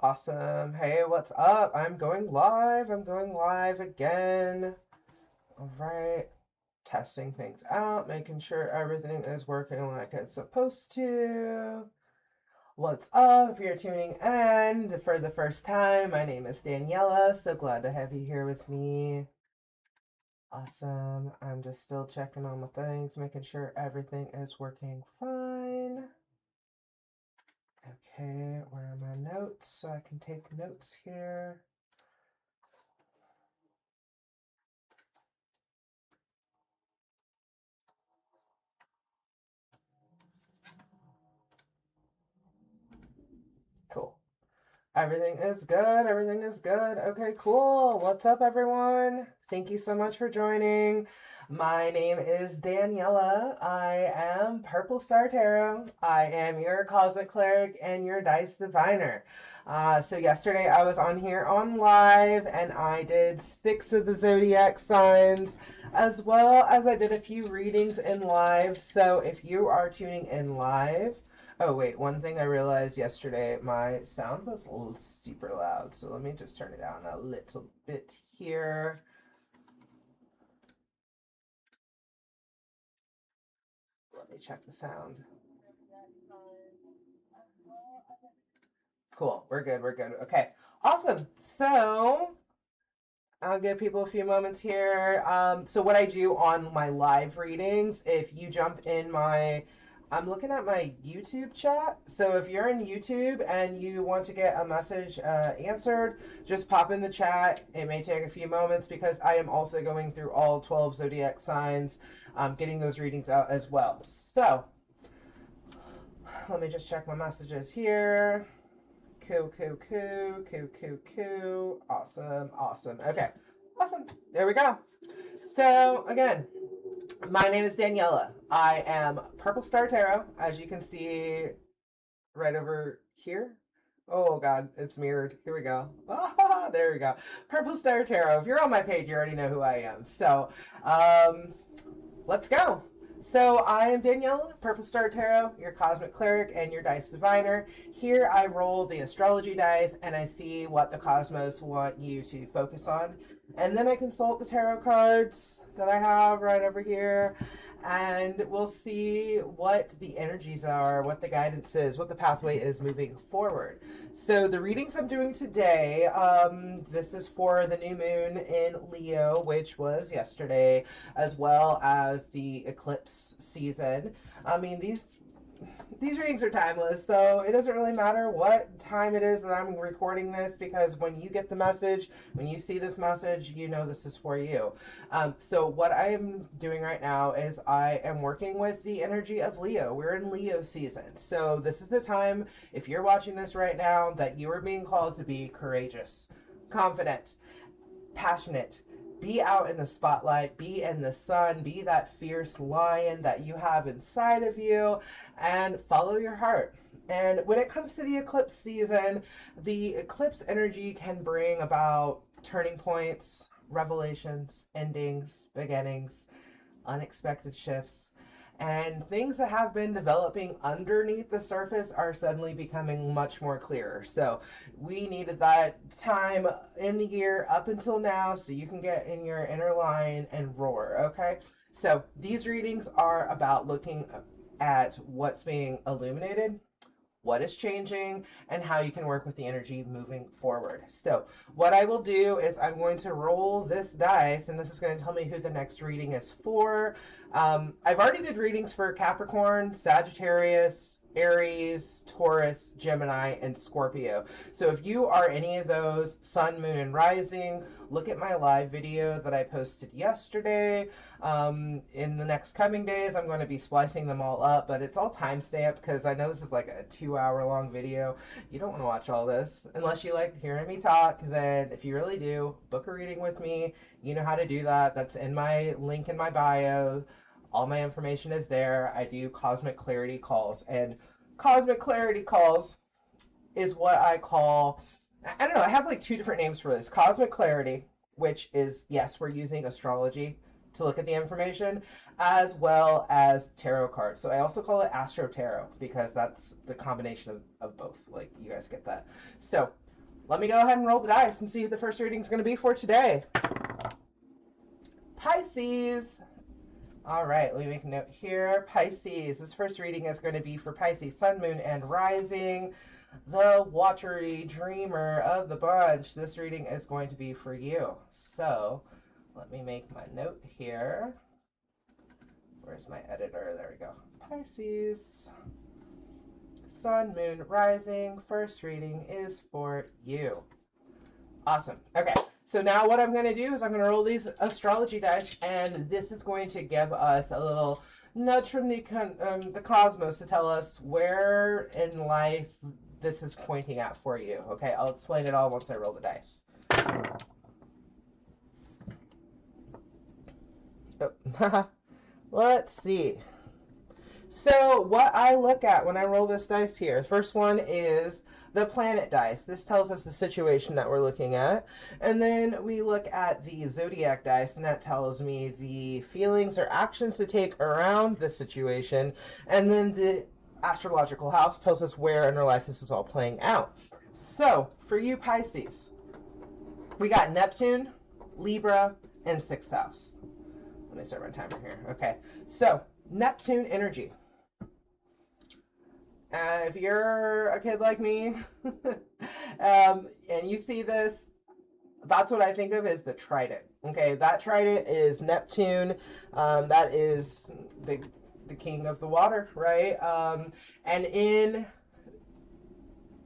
Awesome. Hey, what's up? I'm going live. I'm going live again. All right. Testing things out, making sure everything is working like it's supposed to. What's up? If you're tuning in for the first time, my name is Daniela. So glad to have you here with me. Awesome. I'm just still checking on my things, making sure everything is working fine. Okay, where are my notes so I can take notes here? Cool. Everything is good. Everything is good. Okay, cool. What's up, everyone? Thank you so much for joining. My name is Daniela. I am Purple Star Tarot. I am your Cosmic Cleric and your Dice Diviner. So yesterday I was on here on live and I did 6 of the Zodiac signs as well as I did a few readings in live. So if you are tuning in live, oh wait, one thing I realized yesterday, my sound was a little super loud, so let me just turn it down a little bit here. Let me check the sound. Cool, we're good, we're good. Okay, awesome. So I'll give people a few moments here. So what I do on my live readings, if you jump in I'm looking at my YouTube chat. So if you're in YouTube and you want to get a message answered, just pop in the chat. It may take a few moments because I am also going through all 12 zodiac signs, getting those readings out as well. So let me just check my messages here. Cool. Awesome. Okay, awesome. There we go. So again, my name is Daniela. I am Purple Star Tarot, as you can see right over here. Oh God, it's mirrored. Here we go. Ah, there we go. Purple Star Tarot. If you're on my page, you already know who I am. So, let's go. So I am Daniela, Purple Star Tarot, your Cosmic Cleric and your Dice Diviner. Here I roll the astrology dice and I see what the cosmos want you to focus on. And then I consult the tarot cards that I have right over here. And we'll see what the energies are, what the guidance is, what the pathway is moving forward. So the readings I'm doing today, this is for the new moon in Leo, which was yesterday, as well as the eclipse season. I mean, these readings are timeless, so it doesn't really matter what time it is that I'm recording this, because when you get the message, when you see this message, you know this is for you. So what I am doing right now is I am working with the energy of Leo. We're in Leo season. So this is the time, if you're watching this right now, that you are being called to be courageous, confident, passionate, be out in the spotlight, be in the sun, be that fierce lion that you have inside of you, and follow your heart. And when it comes to the eclipse season, the eclipse energy can bring about turning points, revelations, endings, beginnings, unexpected shifts. And things that have been developing underneath the surface are suddenly becoming much more clearer. So we needed that time in the year up until now so you can get in your inner line and roar, okay? So these readings are about looking at what's being illuminated, what is changing, and how you can work with the energy moving forward. So what I will do is I'm going to roll this dice, and this is going to tell me who the next reading is for. I've already did readings for Capricorn, Sagittarius, Aries, Taurus, Gemini, and Scorpio. So if you are any of those, Sun, Moon, and Rising, look at my live video that I posted yesterday. In the next coming days, I'm going to be splicing them all up, but it's all time-stamped because I know this is like a 2-hour long video. You don't want to watch all this. Unless you like hearing me talk, then if you really do, book a reading with me. You know how to do that. That's in my link in my bio. All my information is there. I do cosmic clarity calls, and cosmic clarity calls is what I call, I don't know, I have like 2 different names for this. Cosmic clarity, which is, yes, we're using astrology to look at the information, as well as tarot cards. So I also call it AstroTarot because that's the combination of both. Like, you guys get that. So let me go ahead and roll the dice and see who the first reading is going to be for today. Pisces. All right, let me make a note here. Pisces. This first reading is going to be for Pisces, Sun, Moon, and Rising. The watery dreamer of the bunch. This reading is going to be for you. So let me make my note here. Where's my editor? There we go. Pisces, Sun, Moon, Rising. First reading is for you. Awesome. Okay. So now what I'm going to do is I'm going to roll these astrology dice, and this is going to give us a little nudge from the cosmos to tell us where in life this is pointing at for you. Okay, I'll explain it all once I roll the dice. Oh. Let's see. So what I look at when I roll this dice here, first one is the planet dice. This tells us the situation that we're looking at. And then we look at the Zodiac dice, and that tells me the feelings or actions to take around the situation. And then the astrological house tells us where in our life this is all playing out. So for you Pisces, we got Neptune, Libra, and 6th house. Let me start my timer here. Okay, so Neptune energy. If you're a kid like me, and you see this, that's what I think of as the trident. Okay, that trident is Neptune. That is the king of the water, right? And in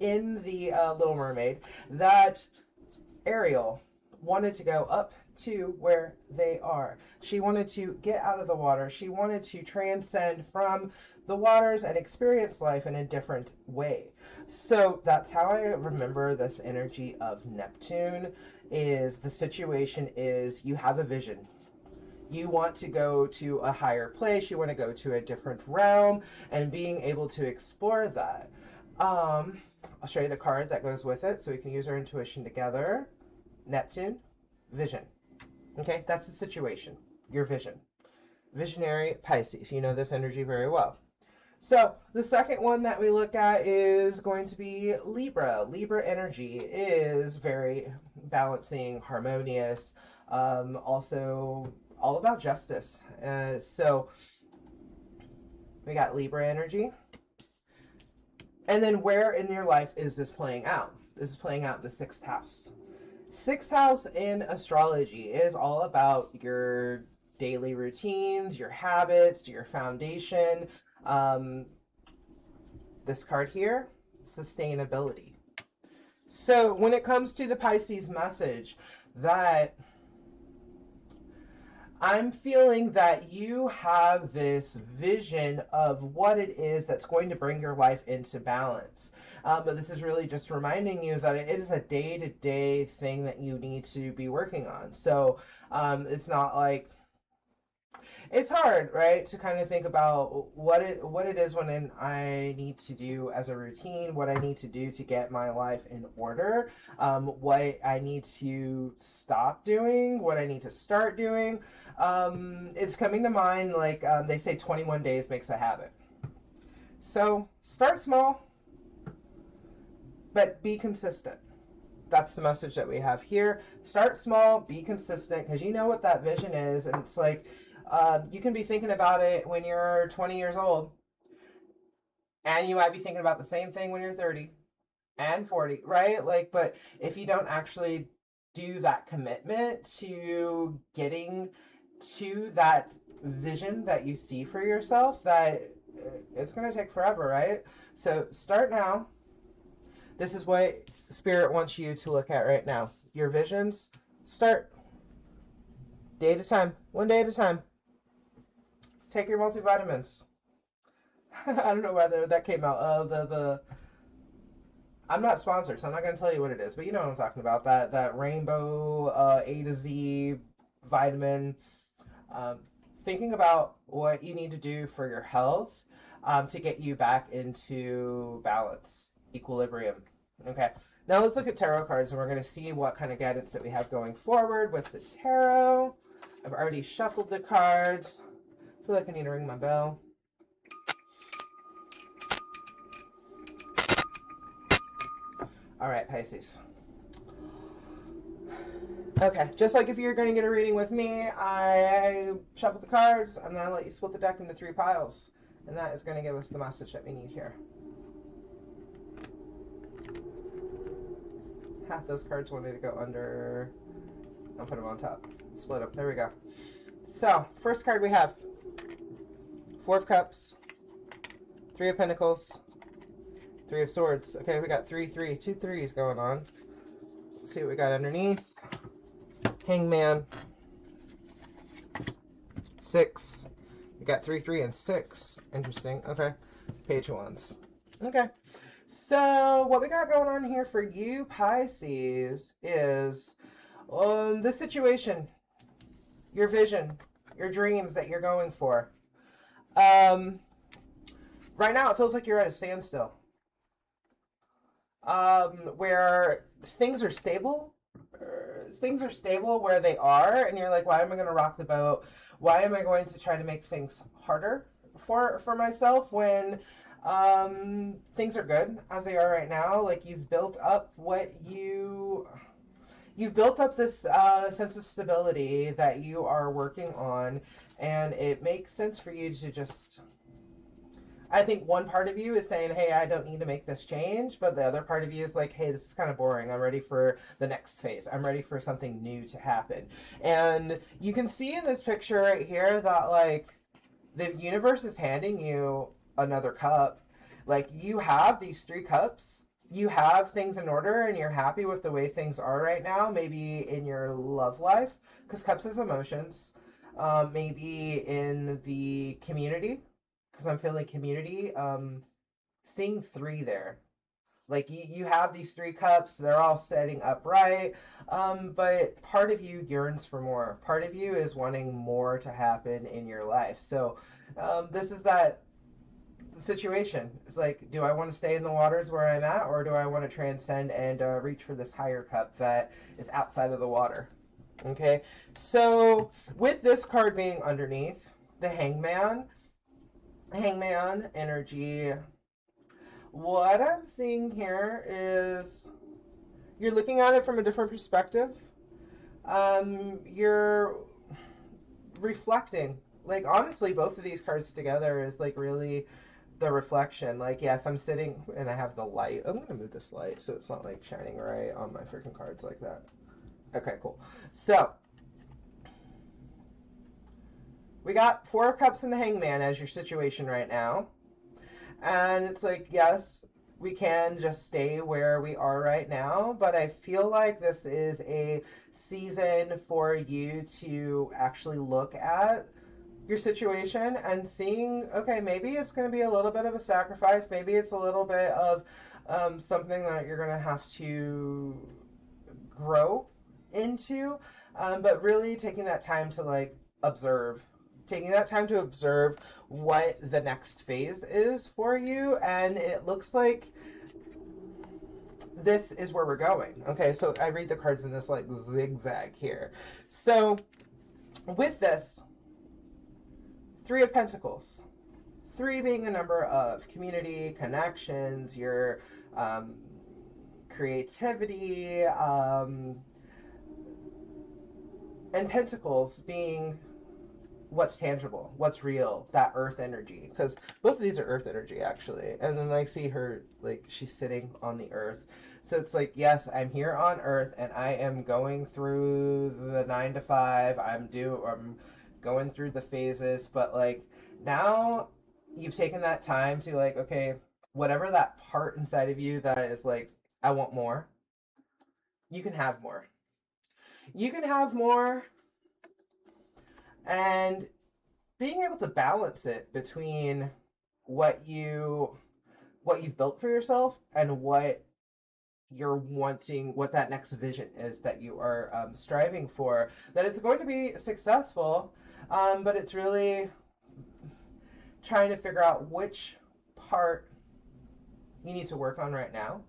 the Little Mermaid, that Ariel wanted to go up to where they are. She wanted to get out of the water. She wanted to transcend from the waters and experience life in a different way. So that's how I remember this energy of Neptune. Is the situation is you have a vision. You want to go to a higher place. You want to go to a different realm, and being able to explore that. I'll show you the card that goes with it so we can use our intuition together. Neptune, vision. Okay, that's the situation, your vision. Visionary Pisces, you know this energy very well. So the second one that we look at is going to be Libra. Libra energy is very balancing, harmonious, also all about justice. So we got Libra energy. And then where in your life is this playing out? This is playing out in the 6th house. 6th house in astrology is all about your daily routines, your habits, your foundation. This card here, sustainability. So when it comes to the Pisces message, that I'm feeling that you have this vision of what it is that's going to bring your life into balance. But this is really just reminding you that it is a day-to-day thing that you need to be working on. So it's not like, it's hard, right, to kind of think about what it is when I need to do as a routine, what I need to do to get my life in order, what I need to stop doing, what I need to start doing. It's coming to mind, like they say 21 days makes a habit. So start small, but be consistent. That's the message that we have here. Start small, be consistent, because you know what that vision is, and it's like, you can be thinking about it when you're 20 years old, and you might be thinking about the same thing when you're 30 and 40, right? Like, but if you don't actually do that commitment to getting to that vision that you see for yourself, that it's going to take forever, right? So start now. This is what Spirit wants you to look at right now. Your visions, start day at a time, one day at a time. Take your multivitamins. I don't know whether that came out. I'm not sponsored, so I'm not going to tell you what it is, but you know what I'm talking about. That rainbow A to Z vitamin. Thinking about what you need to do for your health to get you back into balance, equilibrium. Okay, now let's look at tarot cards, and we're going to see what kind of guidance that we have going forward with the tarot. I've already shuffled the cards. I feel like I need to ring my bell. All right, Pisces. Okay, just like if you're going to get a reading with me, I shuffle the cards and then I let you split the deck into 3 piles. And that is going to give us the message that we need here. Half those cards wanted to go under. I'll put them on top. Split them. There we go. So, first card we have 4 of Cups, 3 of Pentacles, 3 of Swords. Okay, we got 3, 3, 2 threes going on. Let's see what we got underneath. Hangman, 6. We got 3, 3, and 6. Interesting. Okay. Page of Wands. Okay. So what we got going on here for you, Pisces, is the situation, your vision, your dreams that you're going for. Right now it feels like you're at a standstill. Where things are stable. Things are stable where they are, and you're like, why am I going to rock the boat? Why am I going to try to make things harder for myself when things are good as they are right now? Like, you've built up you've built up this sense of stability that you are working on, and it makes sense for you to just, I think one part of you is saying, hey, I don't need to make this change, but the other part of you is like, hey, this is kind of boring. I'm ready for the next phase. I'm ready for something new to happen. And you can see in this picture right here that, like, the universe is handing you another cup. Like, you have these 3 cups. You have things in order, and you're happy with the way things are right now, maybe in your love life, because cups is emotions. Maybe in the community, because I'm feeling community, seeing 3 there. Like, you have these 3 cups, they're all setting up right, but part of you yearns for more. Part of you is wanting more to happen in your life. So this is that situation. It's like, do I want to stay in the waters where I'm at, or do I want to transcend and reach for this higher cup that is outside of the water? Okay, so with this card being underneath, the Hangman energy, what I'm seeing here is you're looking at it from a different perspective. You're reflecting. Like, honestly, both of these cards together is like really the reflection. Like, yes, I'm sitting and I have the light. I'm going to move this light so it's not like shining right on my freaking cards like that. Okay, cool. So we got 4 of Cups and the Hangman as your situation right now. And it's like, yes, we can just stay where we are right now, but I feel like this is a season for you to actually look at your situation and seeing, okay, maybe it's going to be a little bit of a sacrifice. Maybe it's a little bit of something that you're going to have to grow into, but really taking that time to, like, observe. Taking that time to observe what the next phase is for you, and it looks like this is where we're going. Okay, so I read the cards in this, like, zigzag here. So with this, 3 of Pentacles. 3 being a number of community, connections, your creativity, and Pentacles being what's tangible, what's real, that earth energy, because both of these are earth energy actually. And then I see her, like, she's sitting on the earth, so it's like, yes, I'm here on earth and I am going through the 9 to 5, I'm going through the phases, but like, now you've taken that time to, like, okay, whatever that part inside of you that is like, I want more, you can have more. You can have more. And being able to balance it between what you've built for yourself and what you're wanting, what that next vision is that you are striving for, that it's going to be successful, but it's really trying to figure out which part you need to work on right now.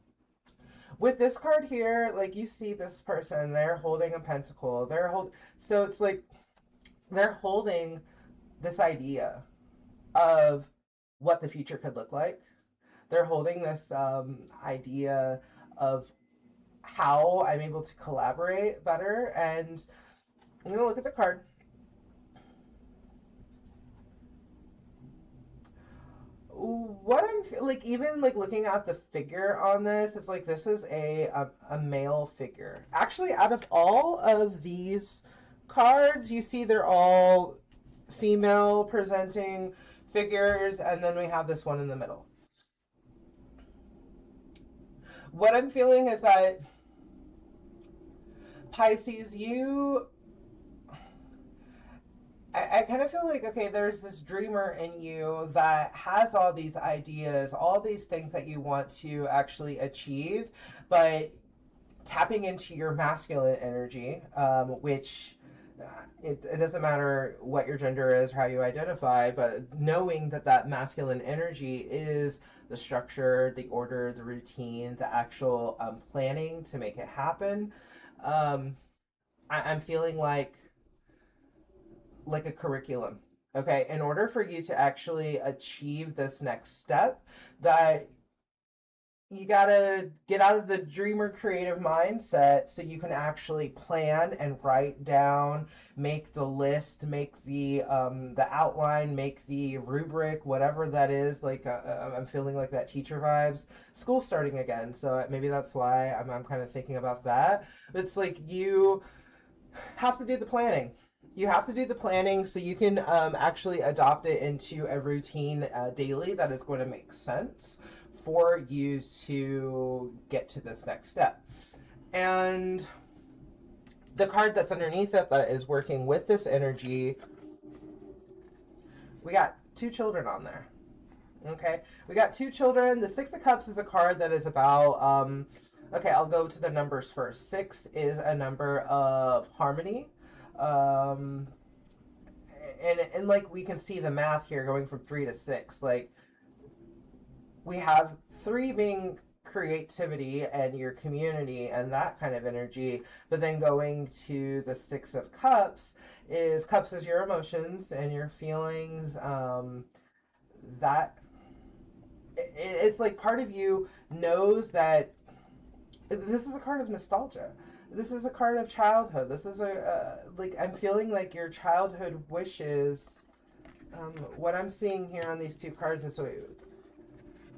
With this card here, like, you see this person, they're holding a pentacle, so it's like, they're holding this idea of what the future could look like. They're holding this idea of how I'm able to collaborate better. And I'm going to look at the card. What I'm like, even like looking at the figure on this, it's like this is a male figure. Actually, out of all of these cards, you see they're all female presenting figures, and then we have this one in the middle. What I'm feeling is that Pisces, I kind of feel like, okay, there's this dreamer in you that has all these ideas, all these things that you want to actually achieve, but tapping into your masculine energy, which it doesn't matter what your gender is or how you identify, but knowing that that masculine energy is the structure, the order, the routine, the actual planning to make it happen. I'm feeling like a curriculum. Okay, in order for you to actually achieve this next step, that you gotta get out of the dreamer creative mindset so you can actually plan and write down, make the list, make the outline, make the rubric, whatever that is. Like I'm feeling like that teacher vibes. School's starting again, so maybe that's why I'm kind of thinking about that. It's like you have to do the planning. You have to do the planning so you can actually adopt it into a routine daily that is going to make sense for you to get to this next step. And the card that's underneath it that is working with this energy, we got 2 children on there. Okay, we got 2 children. The Six of Cups is a card that is about, okay, I'll go to the numbers first. 6 is a number of harmony. And like we can see the math here going from 3 to 6. Like we have 3 being creativity and your community and that kind of energy, but then going to the 6 of Cups is your emotions and your feelings. That it's like part of you knows that this is a card of nostalgia. This is a card of childhood. This is like I'm feeling like your childhood wishes. What I'm seeing here on these 2 cards is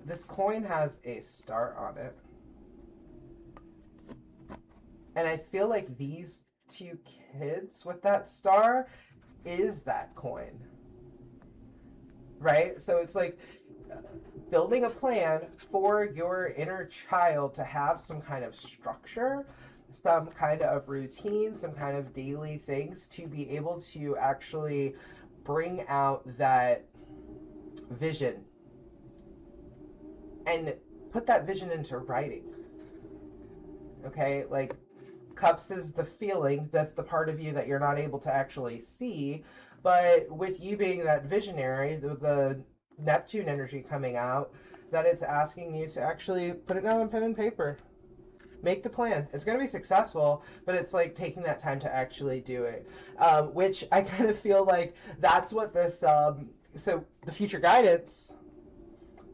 this coin has a star on it. And I feel like these 2 kids with that star is that coin. Right? So it's like building a plan for your inner child to have some kind of structure, some kind of routine, some kind of daily things to be able to actually bring out that vision and put that vision into writing. Okay, like Cups is the feeling, that's the part of you that you're not able to actually see, but with you being that visionary, the Neptune energy coming out, that it's asking you to actually put it down on pen and paper. Make the plan. It's going to be successful, but it's like taking that time to actually do it, which I kind of feel like that's what this, so the future guidance,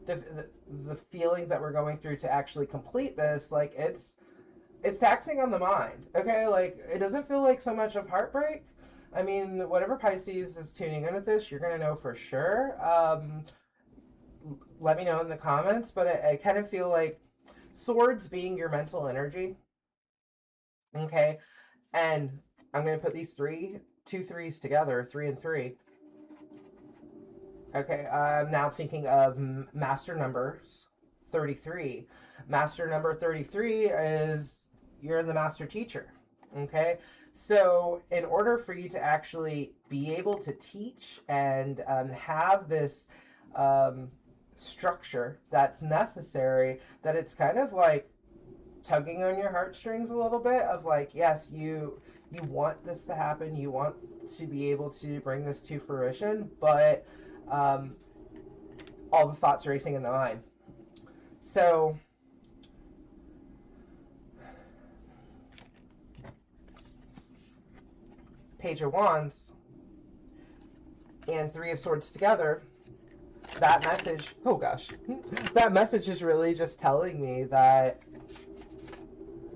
the feelings that we're going through to actually complete this, like it's taxing on the mind. Okay, like it doesn't feel like so much of heartbreak. I mean, whatever Pisces is tuning in with this, you're going to know for sure. Let me know in the comments, but I kind of feel like Swords being your mental energy. Okay, and I'm going to put these 2 3s together, 3 and 3. Okay, I'm now thinking of master numbers 33. Master number 33 is you're the master teacher. Okay, so in order for you to actually be able to teach and have this structure that's necessary, that it's kind of like tugging on your heartstrings a little bit of like, yes, you want this to happen, you want to be able to bring this to fruition, but all the thoughts racing in the mind. So Page of Wands and 3 of Swords together, that message, oh gosh, that message is really just telling me that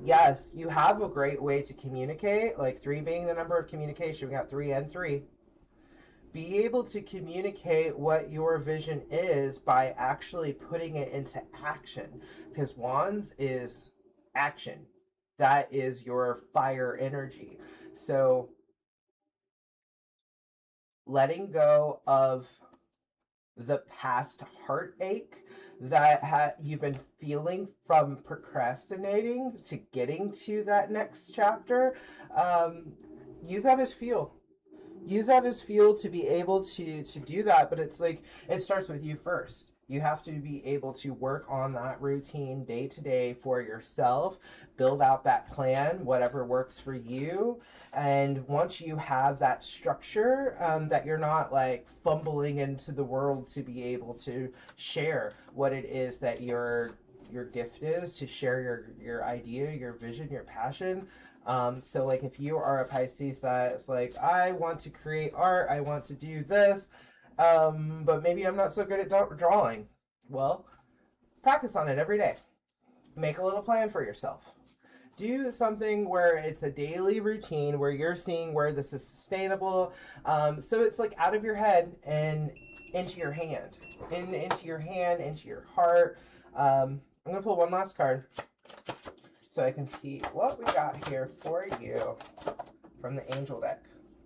yes, you have a great way to communicate, like 3 being the number of communication. We got 3 and 3. Be able to communicate what your vision is by actually putting it into action, because wands is action. That is your fire energy. So letting go of the past heartache that you've been feeling from procrastinating to getting to that next chapter, use that as fuel. Use that as fuel to be able to do that. But it's like, it starts with you first. You have to be able to work on that routine day to day for yourself, build out that plan, whatever works for you. And once you have that structure, that you're not like fumbling into the world to be able to share what it is that your gift is, to share your idea, your vision, your passion. So like if you are a Pisces that's like, I want to create art, I want to do this, but maybe I'm not so good at drawing. Well, practice on it every day. Make a little plan for yourself. Do something where it's a daily routine where you're seeing where this is sustainable. So it's like out of your head and into your hand. Into your hand, into your heart. I'm going to pull one last card so I can see what we got here for you from the Angel deck.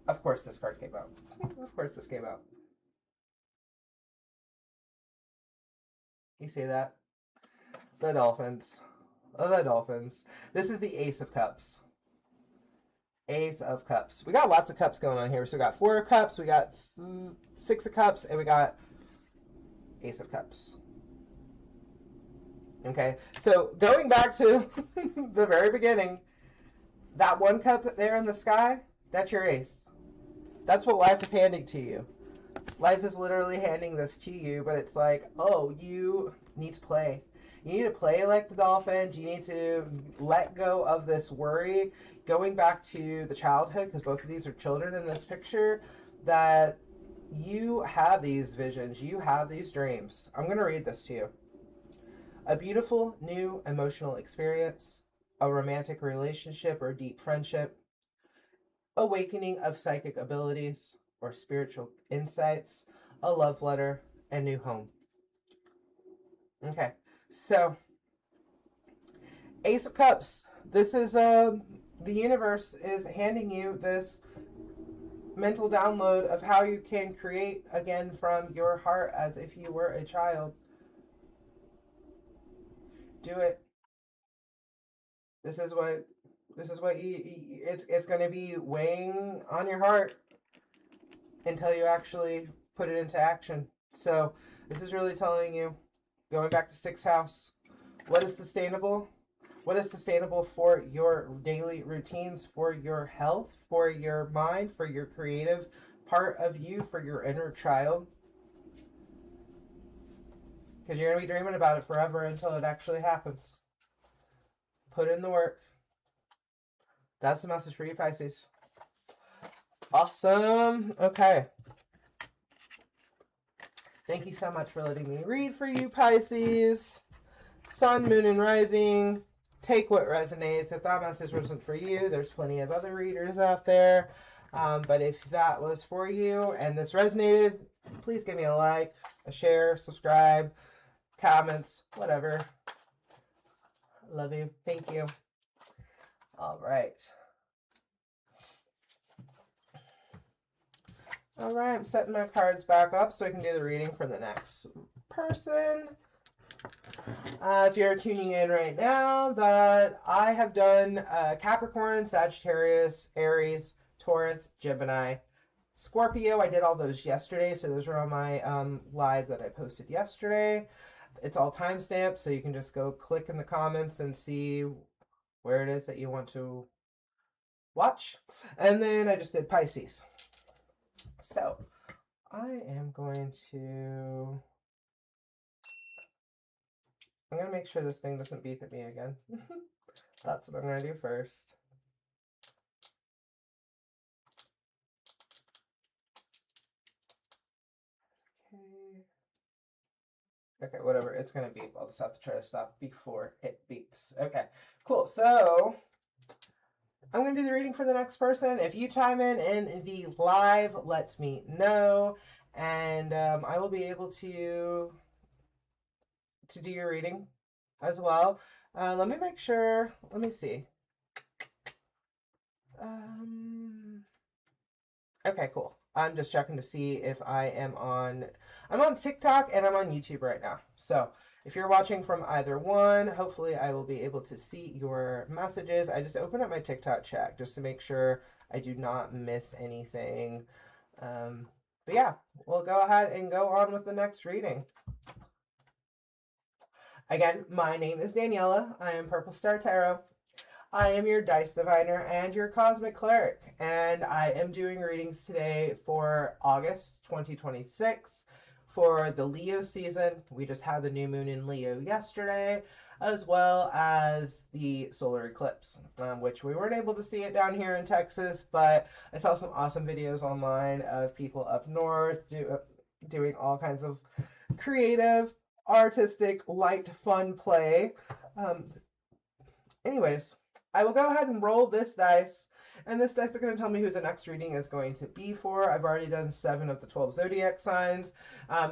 Of course this card came out. Of course this came out. You see that? The dolphins. The dolphins. This is the Ace of Cups. Ace of Cups. We got lots of cups going on here. So we got 4 of Cups, we got 6 of Cups, and we got Ace of Cups. Okay, so going back to the very beginning, that 1 cup there in the sky, that's your ace. That's what life is handing to you. Life is literally handing this to you, but it's like, oh, you need to play. You need to play like the dolphins. You need to let go of this worry. Going back to the childhood, because both of these are children in this picture, that you have these visions, you have these dreams. I'm going to read this to you. A beautiful, new emotional experience, a romantic relationship or deep friendship, awakening of psychic abilities or spiritual insights, a love letter, and new home. Okay, so Ace of Cups. This is the universe is handing you this mental download of how you can create again from your heart as if you were a child. Do it. This is what it's going to be weighing on your heart until you actually put it into action. So this is really telling you, going back to 6th house, what is sustainable? What is sustainable for your daily routines, for your health, for your mind, for your creative part of you, for your inner child? Because you're going to be dreaming about it forever until it actually happens. Put in the work. That's the message for you, Pisces. Awesome. Okay. Thank you so much for letting me read for you, Pisces. Sun, Moon, and Rising. Take what resonates. If that message wasn't for you, there's plenty of other readers out there. But if that was for you and this resonated, please give me a like, a share, subscribe, comments, whatever. Love you. Thank you. All right. All right, I'm setting my cards back up so I can do the reading for the next person. If you're tuning in right now, that I have done Capricorn, Sagittarius, Aries, Taurus, Gemini, Scorpio. I did all those yesterday, so those are on my live that I posted yesterday. It's all timestamped, so you can just go click in the comments and see where it is that you want to watch. And then I just did Pisces. So I am going to... I'm going to make sure this thing doesn't beep at me again. That's what I'm going to do first. Okay. Okay, whatever. It's going to beep. I'll just have to try to stop before it beeps. Okay, cool. So I'm going to do the reading for the next person. If you chime in the live, let me know. And I will be able to do your reading as well. Let me make sure. Let me see. Okay, cool. I'm just checking to see if I am on. I'm on TikTok and I'm on YouTube right now. So if you're watching from either one, hopefully I will be able to see your messages. I just opened up my TikTok chat just to make sure I do not miss anything. But yeah, we'll go ahead and go on with the next reading. Again, my name is Daniela. I am Purple Star Tarot. I am your dice diviner and your cosmic cleric, and I am doing readings today for August 2026 for the Leo season. We just had the new moon in Leo yesterday, as well as the solar eclipse, which we weren't able to see it down here in Texas, but I saw some awesome videos online of people up north doing all kinds of creative, artistic, light, fun play. Anyways, I will go ahead and roll this dice, and this dice is going to tell me who the next reading is going to be for. I've already done 7 of the 12 zodiac signs.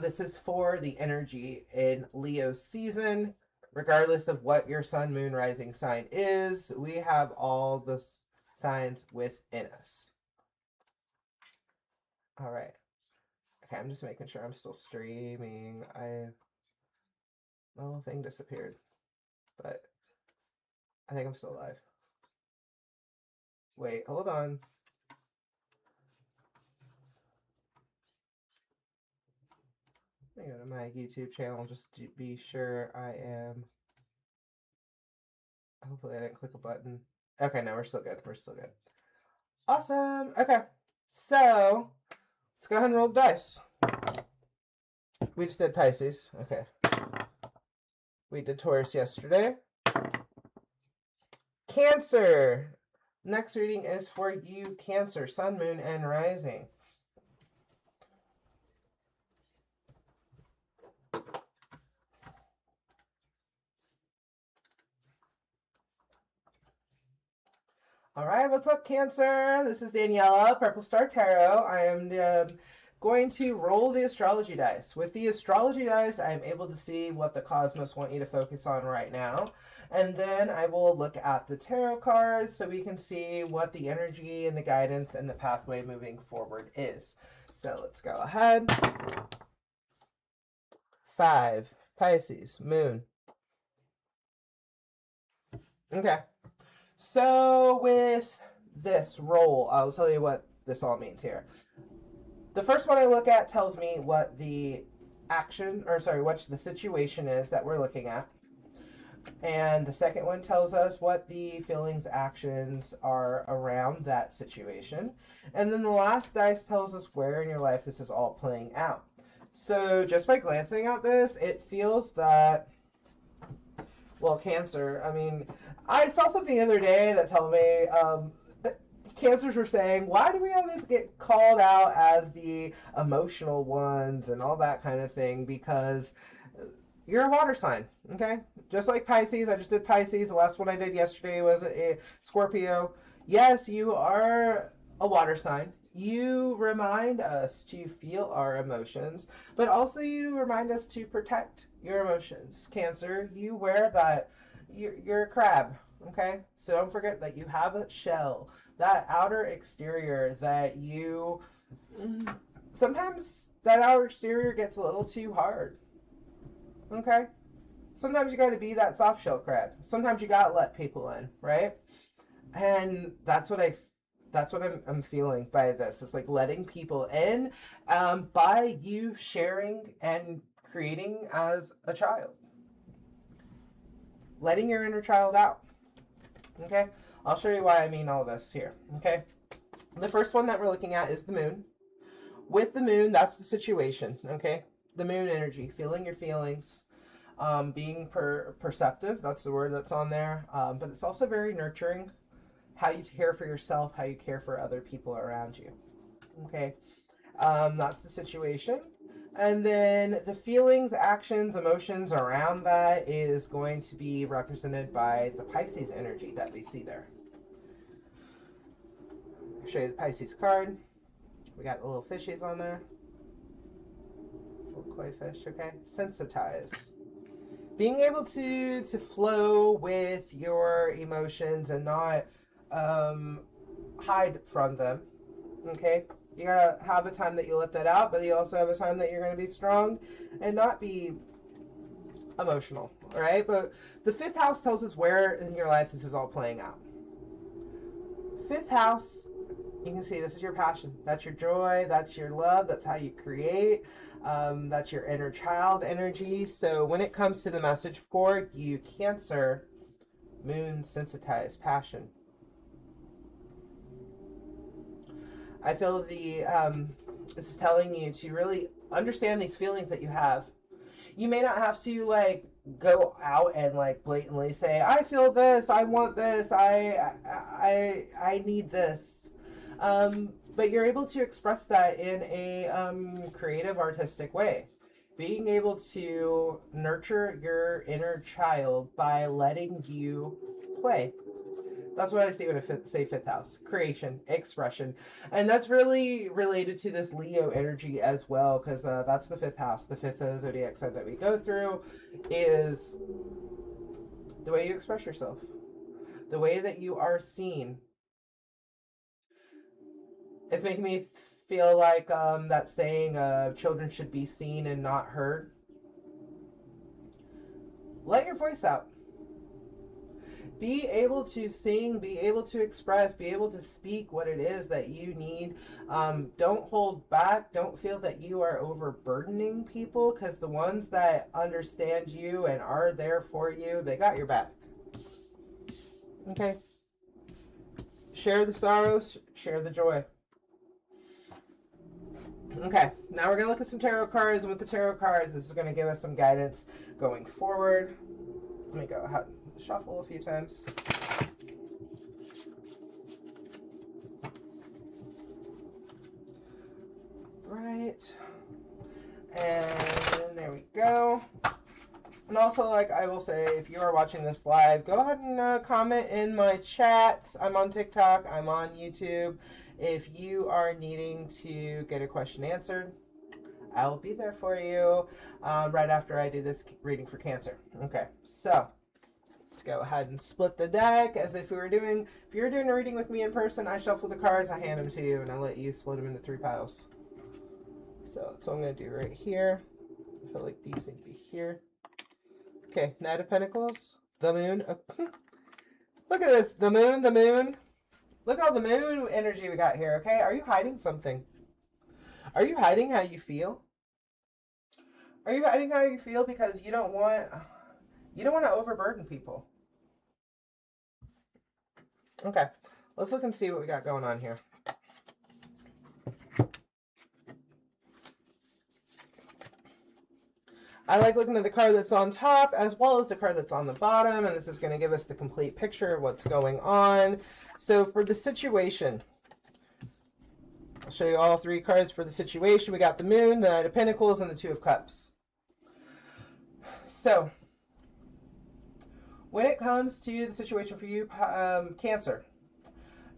This is for the energy in Leo season. Regardless of what your sun, moon, rising sign is, we have all the signs within us. All right. Okay, I'm just making sure I'm still streaming. My little thing disappeared, but I think I'm still live. Wait, hold on. Let me go to my YouTube channel just to be sure I am. Hopefully I didn't click a button. Okay, no, we're still good. We're still good. Awesome. Okay, so let's go ahead and roll the dice. We just did Pisces. Okay. We did Taurus yesterday. Cancer. Next reading is for you, Cancer, Sun, Moon, and Rising. All right, what's up, Cancer? This is Daniela, Purple Star Tarot. I am going to roll the astrology dice. With the astrology dice, I'm able to see what the cosmos want you to focus on right now. And then I will look at the tarot cards so we can see what the energy and the guidance and the pathway moving forward is. So let's go ahead. 5, Pisces, Moon. Okay. So with this roll, I'll tell you what this all means here. The first one I look at tells me what the what the situation is that we're looking at. And the second one tells us what the feelings, actions are around that situation. And then the last dice tells us where in your life this is all playing out. So just by glancing at this, it feels that, well, Cancer, I mean, I saw something the other day that told me Cancers were saying, why do we always get called out as the emotional ones and all that kind of thing? Because you're a water sign, okay? Just like Pisces, I just did Pisces. The last one I did yesterday was a Scorpio. Yes, you are a water sign. You remind us to feel our emotions, but also you remind us to protect your emotions. Cancer, you wear that, you're a crab, okay? So don't forget that you have a shell, that outer exterior that you, sometimes that outer exterior gets a little too hard. Okay? Sometimes you gotta be that soft shell crab. Sometimes you gotta let people in, right? And that's what I'm feeling by this. It's like letting people in by you sharing and creating as a child. Letting your inner child out. Okay? I'll show you why I mean all this here. Okay? The first one that we're looking at is the moon. With the moon, that's the situation. Okay? The moon energy, feeling your feelings, being perceptive, that's the word that's on there, but it's also very nurturing, how you care for yourself, how you care for other people around you, okay? That's the situation. And then the feelings, actions, emotions around that is going to be represented by the Pisces energy that we see there. I'll show you the Pisces card. We got the little fishies on there. Little koi fish, okay? Sensitize. Being able to flow with your emotions and not hide from them, okay? You gotta have a time that you let that out, but you also have a time that you're gonna be strong and not be emotional, all right? But the fifth house tells us where in your life this is all playing out. Fifth house, you can see this is your passion. That's your joy. That's your love. That's how you create. That's your inner child energy. So when it comes to the message for you, Cancer, moon, sensitized, passion. I feel this is telling you to really understand these feelings that you have. You may not have to like go out and like blatantly say, I feel this, I want this, I need this. But you're able to express that in a creative, artistic way. Being able to nurture your inner child by letting you play. That's what I see when I say fifth house. Creation, expression. And that's really related to this Leo energy as well, because that's the fifth house. The fifth zodiac sign that we go through is the way you express yourself, the way that you are seen. It's making me feel like that saying, children should be seen and not heard. Let your voice out. Be able to sing, be able to express, be able to speak what it is that you need. Don't hold back. Don't feel that you are overburdening people, because the ones that understand you and are there for you, they got your back. Okay? Share the sorrows, share the joy. Okay, now we're going to look at some tarot cards, and with the tarot cards, this is going to give us some guidance going forward. Let me go ahead and shuffle a few times. Right. And there we go. And also, like I will say, if you are watching this live, go ahead and comment in my chat. I'm on TikTok. I'm on YouTube. If you are needing to get a question answered, I'll be there for you right after I do this reading for Cancer. Okay, so let's go ahead and split the deck as if you were doing a reading with me in person. I shuffle the cards, I hand them to you, and I let you split them into 3 piles. So that's what I'm going to do right here. I feel like these need to be here. Okay, Knight of Pentacles, the Moon. Look at this, the Moon. Look at all the moon energy we got here, okay? Are you hiding something? Are you hiding how you feel? Are you hiding how you feel because you don't want to overburden people? Okay, let's look and see what we got going on here. I like looking at the card that's on top as well as the card that's on the bottom, and this is going to give us the complete picture of what's going on. So for the situation, I'll show you all 3 cards for the situation. We got the Moon, the Knight of Pentacles, and the Two of Cups. So when it comes to the situation for you, Cancer,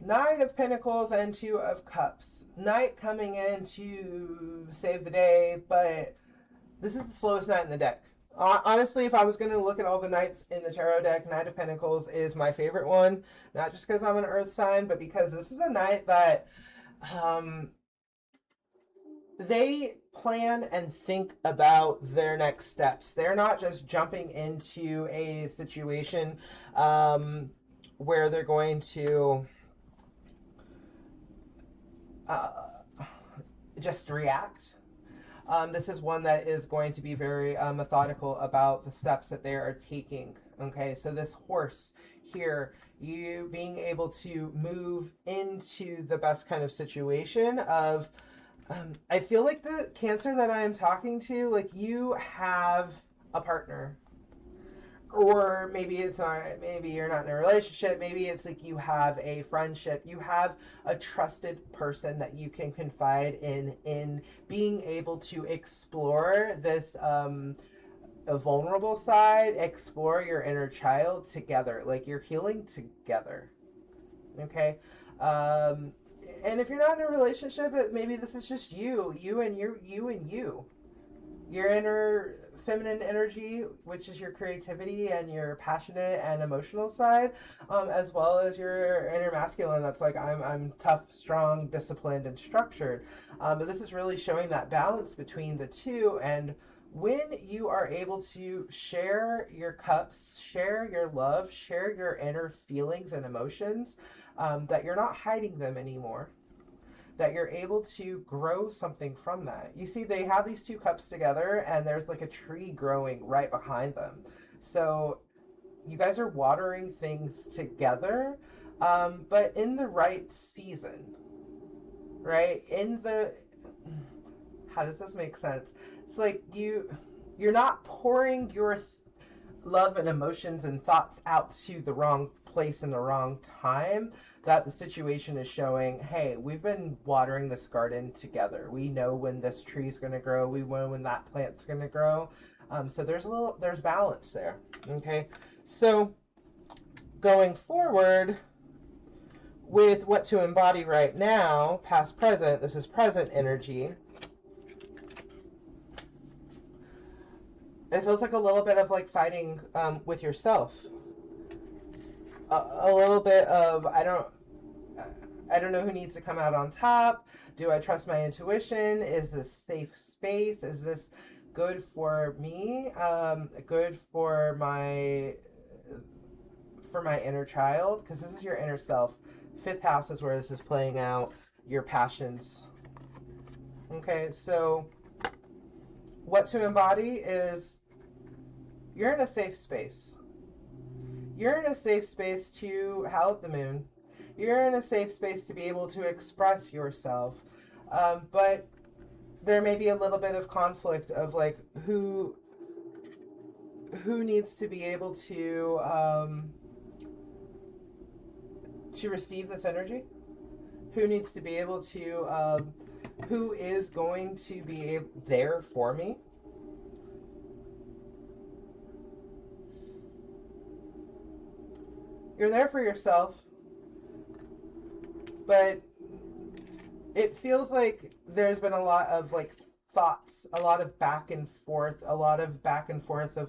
Knight of Pentacles and Two of Cups. Knight coming in to save the day, but this is the slowest knight in the deck. Honestly, if I was going to look at all the knights in the tarot deck, Knight of Pentacles is my favorite one. Not just because I'm an earth sign, but because this is a knight that they plan and think about their next steps. They're not just jumping into a situation where they're going to just react. This is one that is going to be very methodical about the steps that they are taking. Okay, so this horse here, you being able to move into the best kind of situation of, I feel like the Cancer that I am talking to, like you have a partner, or maybe it's not, maybe you're not in a relationship, maybe it's like you have a friendship, you have a trusted person that you can confide in being able to explore this a vulnerable side, explore your inner child together, like you're healing together. Okay. And if you're not in a relationship, maybe this is just you and your inner feminine energy, which is your creativity and your passionate and emotional side, as well as your inner masculine. That's like, I'm tough, strong, disciplined, and structured. But this is really showing that balance between the two. And when you are able to share your cups, share your love, share your inner feelings and emotions, that you're not hiding them anymore, that you're able to grow something from that. You see, they have these two cups together, and there's like a tree growing right behind them. So you guys are watering things together, but in the right season, right? How does this make sense? It's like you're not pouring your love and emotions and thoughts out to the wrong place in the wrong time. That the situation is showing, hey, we've been watering this garden together. We know when this tree's going to grow. We know when that plant's going to grow. So there's balance there. Okay. So going forward with what to embody right now, past, present, this is present energy. It feels like a little bit of like fighting with yourself. A little bit of, I don't know who needs to come out on top. Do I trust my intuition? Is this safe space? Is this good for me? Good for my inner child? Because this is your inner self. Fifth house is where this is playing out, your passions. Okay, so what to embody is you're in a safe space. You're in a safe space to howl at the moon. You're in a safe space to be able to express yourself. But there may be a little bit of conflict of like who needs to be able to receive this energy, who needs to be able to who is going to be there for me. You're there for yourself, but it feels like there's been a lot of like thoughts, a lot of back and forth of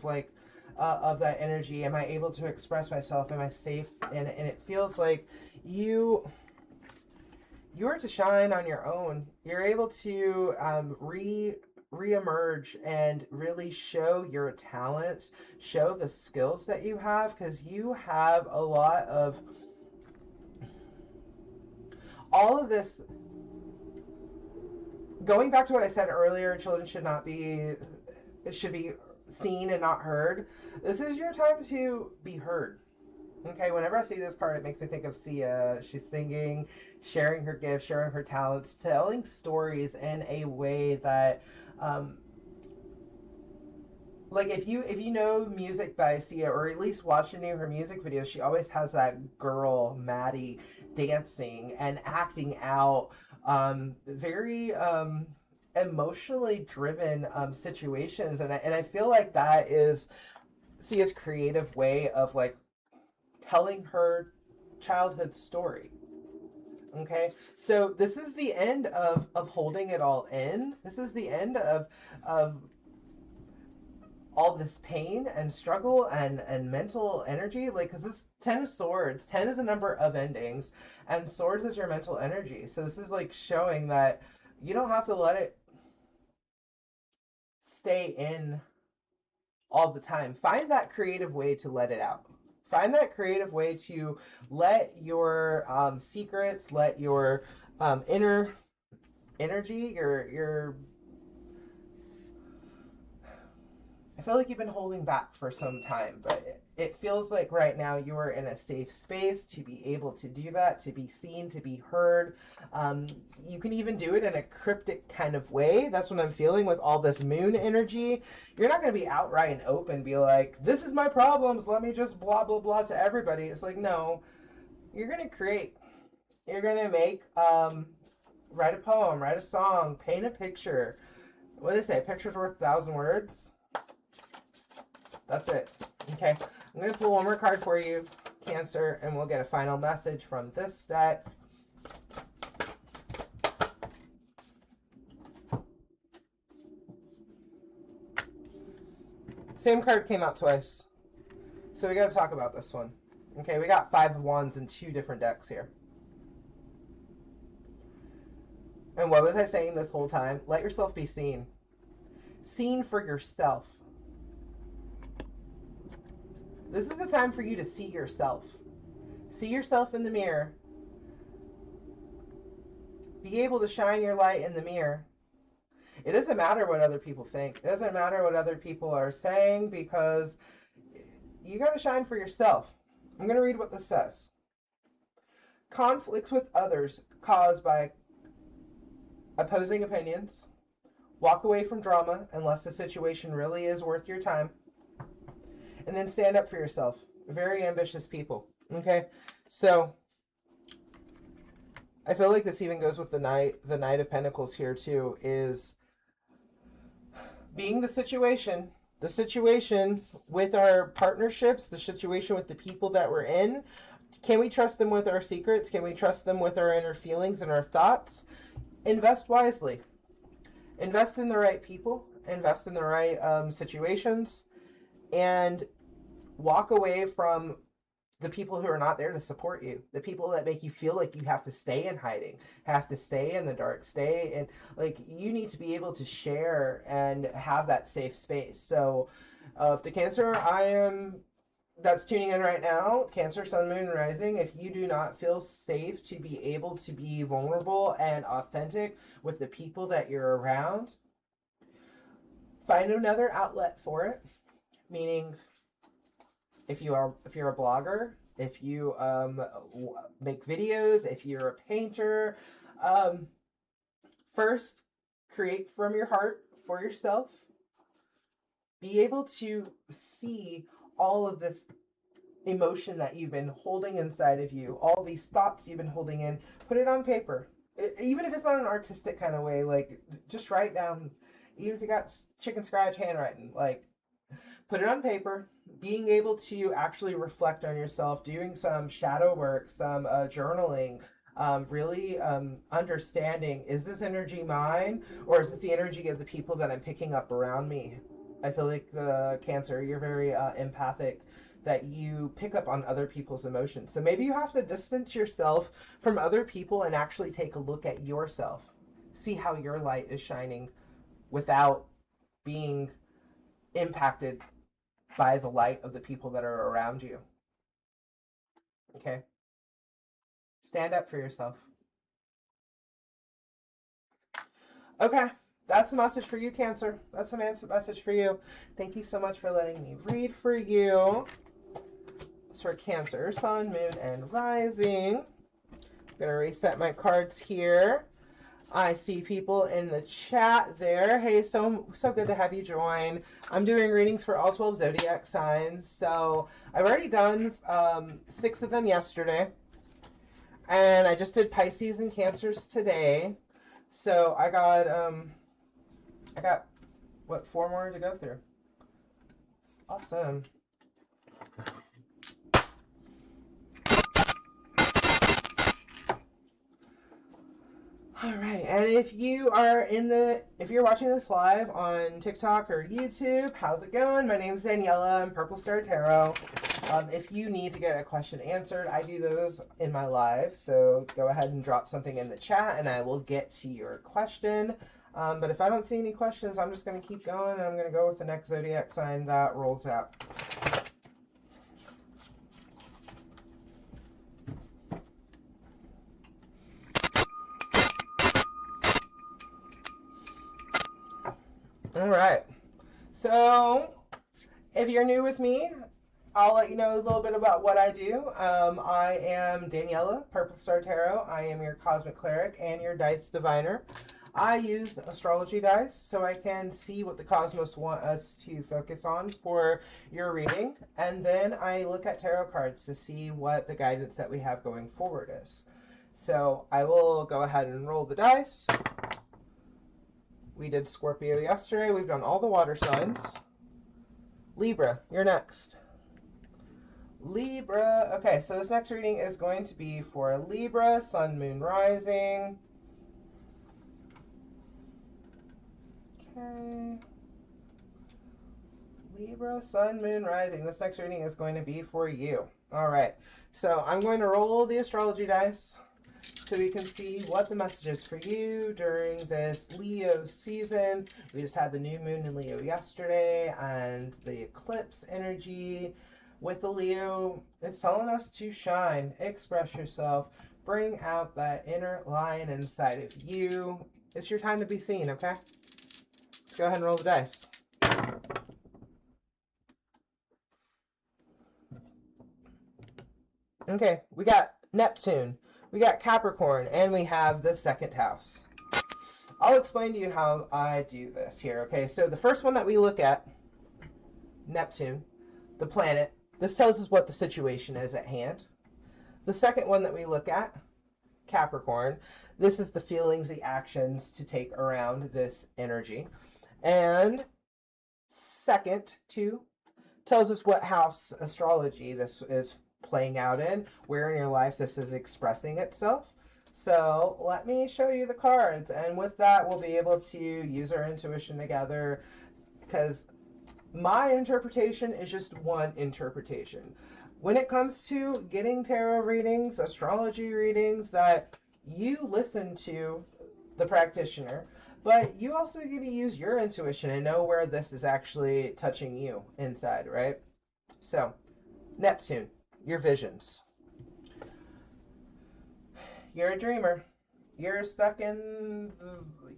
like of that energy. Am I able to express myself? Am I safe? And it feels like you're to shine on your own. You're able to re-emerge and really show your talents, show the skills that you have, because you have a lot of all of this. Going back to what I said earlier, children should be seen and not heard. This is your time to be heard. Okay, whenever I see this card, it makes me think of Sia. She's singing, sharing her gifts, sharing her talents, telling stories in a way that, like if you know music by Sia, or at least watch any of her music videos, she always has that girl, Maddie, dancing and acting out very emotionally driven situations. And I feel like that is Sia's creative way of like telling her childhood story. Okay, so this is the end of holding it all in. This is the end of all this pain and struggle and mental energy. Like, because this 10 of Swords, 10 is a number of endings, and Swords is your mental energy. So this is like showing that you don't have to let it stay in all the time. Find that creative way to let it out. Find that creative way to let your secrets, let your inner energy, your I feel like you've been holding back for some time, but it feels like right now you are in a safe space to be able to do that, to be seen, to be heard. You can even do it in a cryptic kind of way. That's what I'm feeling with all this moon energy. You're not going to be outright and open, be like, this is my problems, let me just blah, blah, blah to everybody. It's like, no, you're going to create. You're going to make, write a poem, write a song, paint a picture. What do they say? A picture's worth 1,000 words? That's it. Okay, I'm going to pull one more card for you, Cancer, and we'll get a final message from this deck. Same card came out twice, so we got to talk about this one. Okay, we got 5 of Wands in 2 different decks here. And what was I saying this whole time? Let yourself be seen. Seen for yourself. This is the time for you to see yourself. See yourself in the mirror. Be able to shine your light in the mirror. It doesn't matter what other people think. It doesn't matter what other people are saying, because you got to shine for yourself. I'm going to read what this says. Conflicts with others caused by opposing opinions. Walk away from drama unless the situation really is worth your time. And then stand up for yourself. Very ambitious people. Okay? So, I feel like this even goes with the Knight of Pentacles here too, is being the situation with our partnerships, the situation with the people that we're in. Can we trust them with our secrets? Can we trust them with our inner feelings and our thoughts? Invest wisely. Invest in the right people. Invest in the right situations. And walk away from the people who are not there to support you. The people that make you feel like you have to stay in hiding, have to stay in the dark, stay in, like, you need to be able to share and have that safe space. So if the Cancer that's tuning in right now, Cancer, Sun, Moon, Rising, if you do not feel safe to be able to be vulnerable and authentic with the people that you're around, find another outlet for it. Meaning, if you're a blogger, if you make videos, if you're a painter, first create from your heart for yourself. Be able to see all of this emotion that you've been holding inside of you, all these thoughts you've been holding in, put it on paper. Even if it's not an artistic kind of way, like, just write down, even if you got chicken scratch handwriting, like, put it on paper. Being able to actually reflect on yourself, doing some shadow work, some journaling, really understanding, is this energy mine, or is this the energy of the people that I'm picking up around me? I feel like the Cancer, you're very empathic, that you pick up on other people's emotions. So maybe you have to distance yourself from other people and actually take a look at yourself. See how your light is shining without being impacted by the light of the people that are around you. Okay? Stand up for yourself. Okay. That's the message for you, Cancer. That's the message for you. Thank you so much for letting me read for you. It's for Cancer, Sun, Moon, and Rising. I'm going to reset my cards here. I see people in the chat there. Hey, so good to have you join. I'm doing readings for all 12 Zodiac signs. So I've already done 6 of them yesterday. And I just did Pisces and Cancers today. So I got, what, 4 more to go through. Awesome. All right, and if you're watching this live on TikTok or YouTube, how's it going? My name is Daniela. I'm Purple Star Tarot. If you need to get a question answered, I do those in my live. So go ahead and drop something in the chat, and I will get to your question. But if I don't see any questions, I'm just going to keep going, and I'm going to go with the next zodiac sign that rolls out. All right, so If you're new with me, I'll let you know a little bit about what I do. I am Daniela, Purple Star Tarot. I am your Cosmic Cleric and your Dice Diviner. I use astrology dice so I can see what the cosmos want us to focus on for your reading. And then I look at tarot cards to see what the guidance that we have going forward is. So I will go ahead and roll the dice. We did Scorpio yesterday. We've done all the water signs. Libra, you're next. Libra. Okay, so this next reading is going to be for Libra, Sun, Moon, Rising. Okay. Libra, Sun, Moon, Rising. This next reading is going to be for you. All right, so I'm going to roll the astrology dice so we can see what the message is for you during this Leo season. We just had the new moon in Leo yesterday, and the eclipse energy with the Leo, it's telling us to shine, express yourself, bring out that inner lion inside of you. It's your time to be seen, okay? Let's go ahead and roll the dice. Okay, we got Neptune, we got Capricorn, and we have the second house. I'll explain to you how I do this here, okay? So the first one that we look at, Neptune, the planet, this tells us what the situation is at hand. The second one that we look at, Capricorn, this is the feelings, the actions to take around this energy. And second, two, tells us what house astrology this is playing out in, where in your life this is expressing itself. So let me show you the cards, and with that we'll be able to use our intuition together, because my interpretation is just one interpretation. When it comes to getting tarot readings, astrology readings, that you listen to the practitioner, but you also get to use your intuition and know where this is actually touching you inside, right? So, Neptune, your visions. You're a dreamer. You're stuck in,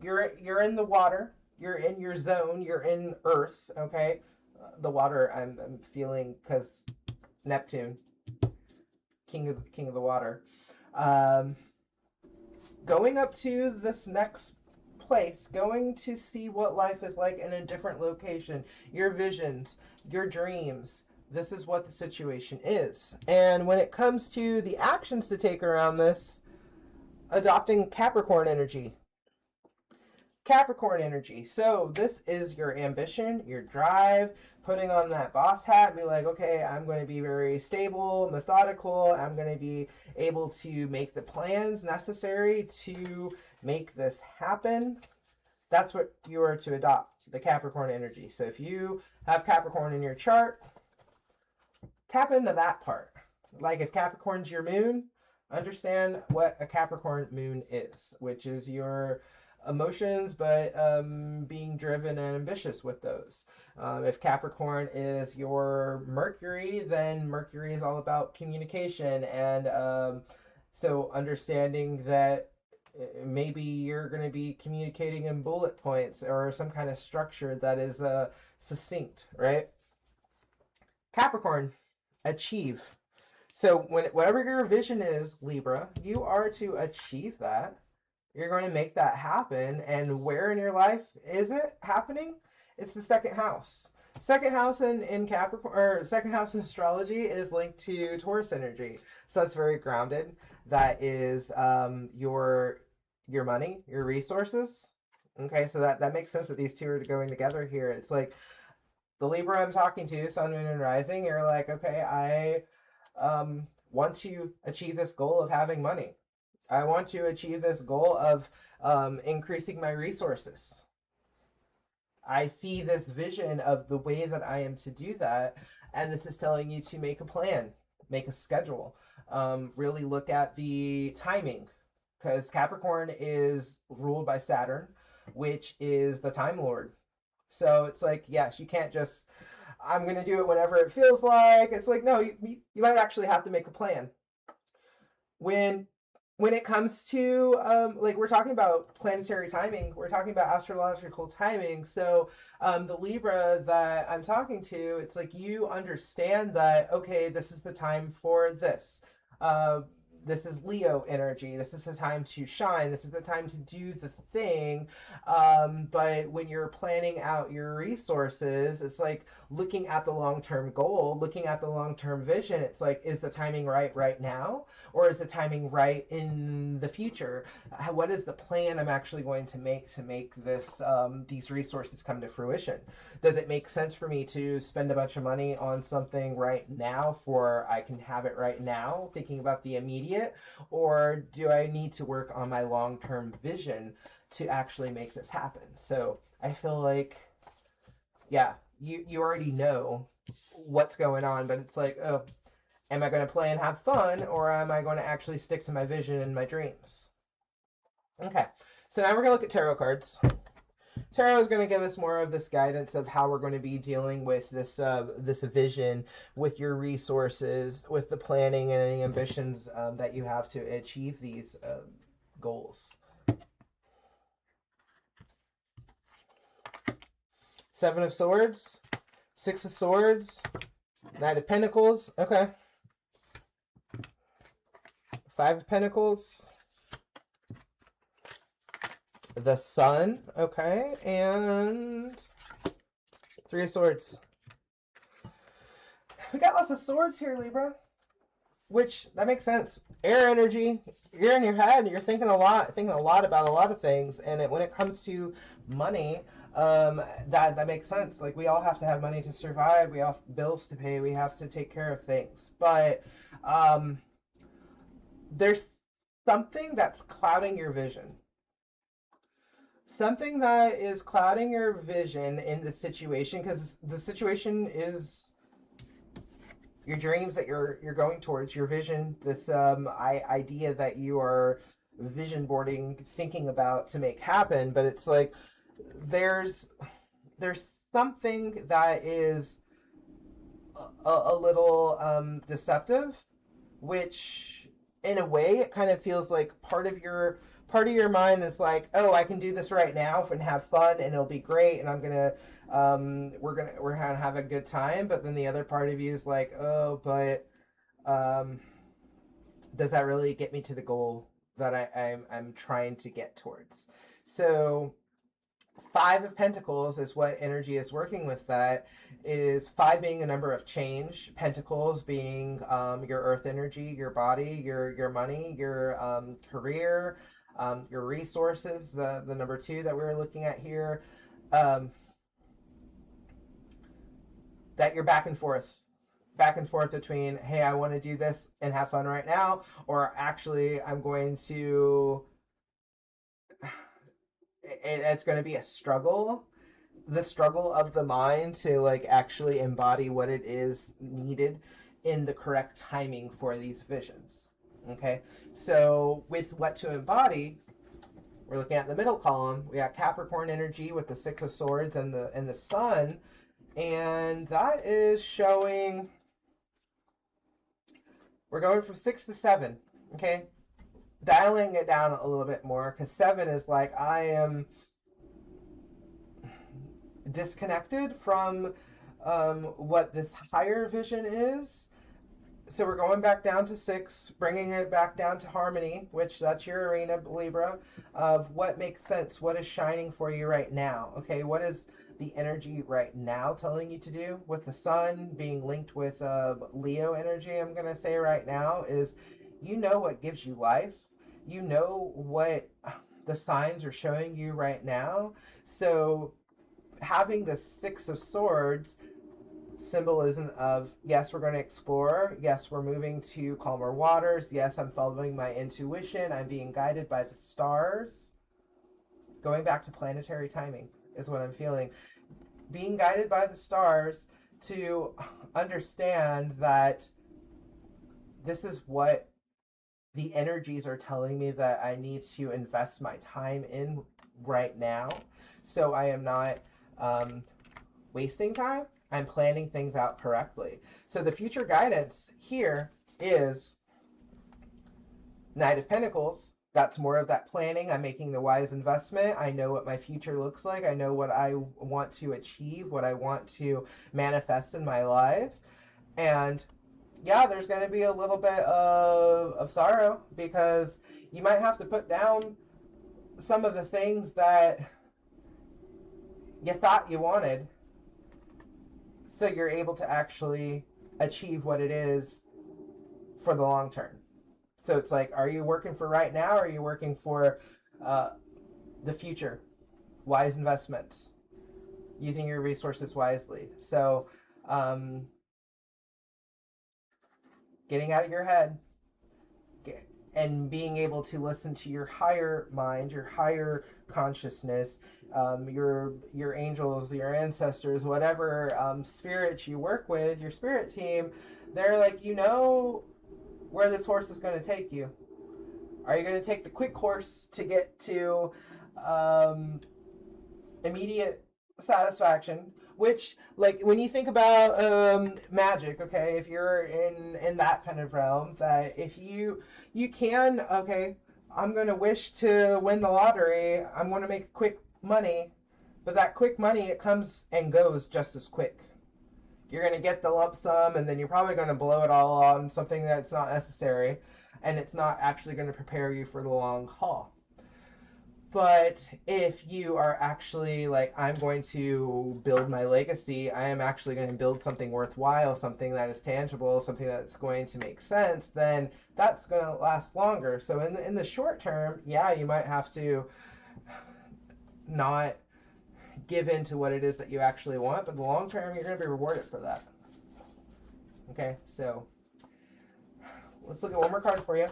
you're in the water. You're in your zone. You're in Earth, okay? The water I'm feeling, because Neptune, king of the water. Going up to this next place, going to see what life is like in a different location. Your visions, your dreams. This is what the situation is. And when it comes to the actions to take around this, adopting Capricorn energy. Capricorn energy. So this is your ambition, your drive, putting on that boss hat, be like, okay, I'm going to be very stable, methodical. I'm going to be able to make the plans necessary to make this happen. That's what you are to adopt, the Capricorn energy. So if you have Capricorn in your chart, tap into that part. Like if Capricorn's your moon, understand what a Capricorn moon is, which is your emotions, but being driven and ambitious with those. If Capricorn is your Mercury, then Mercury is all about communication, and so understanding that maybe you're going to be communicating in bullet points or some kind of structure that is succinct, right? Capricorn, achieve. So whatever your vision is, Libra, you are to achieve that. You're going to make that happen. And where in your life is it happening? It's the second house. Second house in Capricorn, or second house in astrology, is linked to Taurus energy. So that's very grounded. That is your money, your resources. Okay, so that makes sense that these two are going together here. It's like the Libra I'm talking to, Sun, Moon, and Rising, you're like, okay, I want to achieve this goal of having money. I want to achieve this goal of increasing my resources. I see this vision of the way that I am to do that, and this is telling you to make a plan, make a schedule, really look at the timing, because Capricorn is ruled by Saturn, which is the Time Lord. So it's like, yes, you can't just, I'm going to do it whenever it feels like. It's like, no, you might actually have to make a plan. When when it comes to like we're talking about planetary timing, we're talking about astrological timing. So the Libra that I'm talking to, it's like you understand that, okay, this is the time for this. Uh, this is Leo energy. This is the time to shine. This is the time to do the thing. But when you're planning out your resources, it's like looking at the long-term goal, looking at the long-term vision. It's like, is the timing right now? Or is the timing right in the future? What is the plan I'm actually going to make this these resources come to fruition? Does it make sense for me to spend a bunch of money on something right now for I can have it right now, thinking about the immediate, or do I need to work on my long-term vision to actually make this happen? So I feel like, yeah, you already know what's going on, but it's like, oh, am I going to play and have fun, or am I going to actually stick to my vision and my dreams? Okay, so now we're going to look at tarot cards. Tarot is going to give us more of this guidance of how we're going to be dealing with this this vision, with your resources, with the planning and any ambitions that you have to achieve these goals. Seven of Swords, Six of Swords, Knight of Pentacles. Okay. Five of Pentacles, the Sun, okay, and Three of Swords. We got lots of swords here, Libra, which, that makes sense. Air energy, you're in your head, you're thinking a lot about a lot of things, and when it comes to money, that makes sense. Like, we all have to have money to survive, we all have bills to pay, we have to take care of things, but, there's something that's clouding your vision. Something that is clouding your vision in the situation, because the situation is your dreams that you're going towards, your vision, this idea that you are vision boarding, thinking about to make happen. But it's like there's something that is a little deceptive, which in a way it kind of feels like part of your mind is like, oh, I can do this right now and have fun and it'll be great and I'm gonna we're gonna have a good time. But then the other part of you is like, oh, but does that really get me to the goal that I'm trying to get towards? So Five of Pentacles is what energy is working with. That is five being a number of change, Pentacles being your earth energy, your body, your money, your career, your resources, the number two that we were looking at here, that you're back and forth between, hey, I want to do this and have fun right now, or actually I'm going to, it's going to be a struggle, the struggle of the mind to like actually embody what it is needed in the correct timing for these visions. Okay, so with what to embody, we're looking at the middle column. We got Capricorn energy with the Six of Swords and the Sun, and that is showing we're going from 6 to 7. Okay, dialing it down a little bit more, because 7 is like I am disconnected from what this higher vision is. So we're going back down to 6, bringing it back down to harmony, which that's your arena, Libra, of what makes sense, what is shining for you right now. Okay, what is the energy right now telling you to do? With the Sun being linked with Leo energy, I'm going to say right now is, you know what gives you life. You know what the signs are showing you right now. So having the Six of Swords, symbolism of, yes, we're going to explore, yes, we're moving to calmer waters, yes, I'm following my intuition, I'm being guided by the stars. Going back to planetary timing is what I'm feeling. Being guided by the stars to understand that this is what the energies are telling me that I need to invest my time in right now, so I am not wasting time. I'm planning things out correctly. So the future guidance here is Knight of Pentacles, that's more of that planning. I'm making the wise investment. I know what my future looks like. I know what I want to achieve, what I want to manifest in my life. And yeah, there's going to be a little bit of sorrow, because you might have to put down some of the things that you thought you wanted, so you're able to actually achieve what it is for the long term. So it's like, are you working for right now, or are you working for the future? Wise investments, using your resources wisely. So getting out of your head and being able to listen to your higher mind, your higher consciousness, your angels, your ancestors, whatever spirits you work with, your spirit team. They're like, you know where this horse is going to take you. Are you going to take the quick horse to get to immediate satisfaction? Which, like, when you think about magic, okay, if you're in that kind of realm, that if you can, okay, I'm going to wish to win the lottery, I'm going to make quick money, but that quick money, it comes and goes just as quick. You're going to get the lump sum, and then you're probably going to blow it all on something that's not necessary, and it's not actually going to prepare you for the long haul. But if you are actually like, I'm going to build my legacy, I am actually going to build something worthwhile, something that is tangible, something that's going to make sense, then that's going to last longer. So in the short term, yeah, you might have to not give in to what it is that you actually want, but in the long term, you're going to be rewarded for that. Okay, so let's look at one more card for you.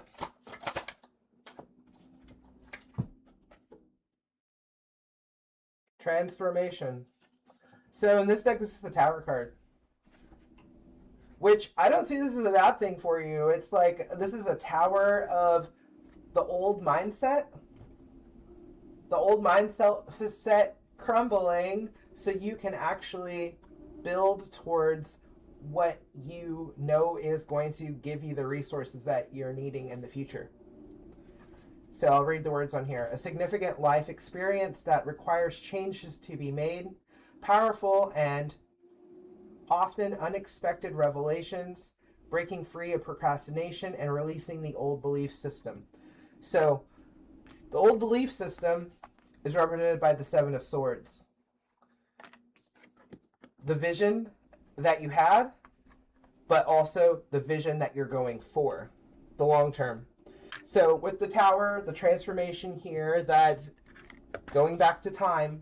Transformation. So in this deck, this is the Tower card, which I don't see this as a bad thing for you. It's like, this is a tower of the old mindset. The old mindset crumbling, so you can actually build towards what you know is going to give you the resources that you're needing in the future. So I'll read the words on here. A significant life experience that requires changes to be made, powerful and often unexpected revelations, breaking free of procrastination, and releasing the old belief system. So the old belief system is represented by the Seven of Swords. The vision that you had, but also the vision that you're going for, the long term. So with the Tower, the transformation here, that going back to time,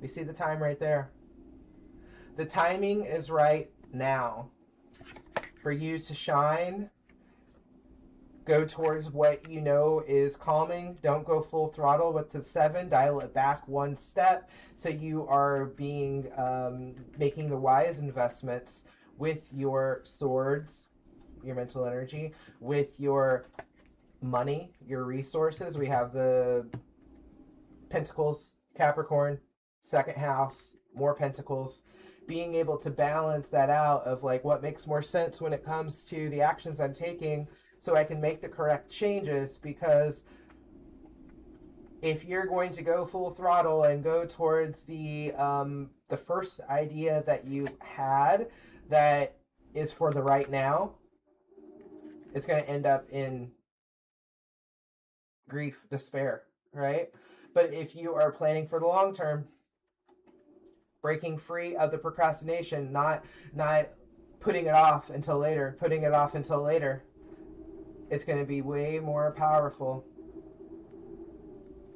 we see the time right there. The timing is right now for you to shine, go towards what you know is calming. Don't go full throttle with the 7. Dial it back one step, so you are making the wise investments with your swords, your mental energy, with your money, your resources. We have the Pentacles, Capricorn, second house, more Pentacles. Being able to balance that out of like what makes more sense when it comes to the actions I'm taking, so I can make the correct changes. Because if you're going to go full throttle and go towards the first idea that you had that is for the right now, it's going to end up in grief, despair, right? But if you are planning for the long term, breaking free of the procrastination, not putting it off until later, it's going to be way more powerful.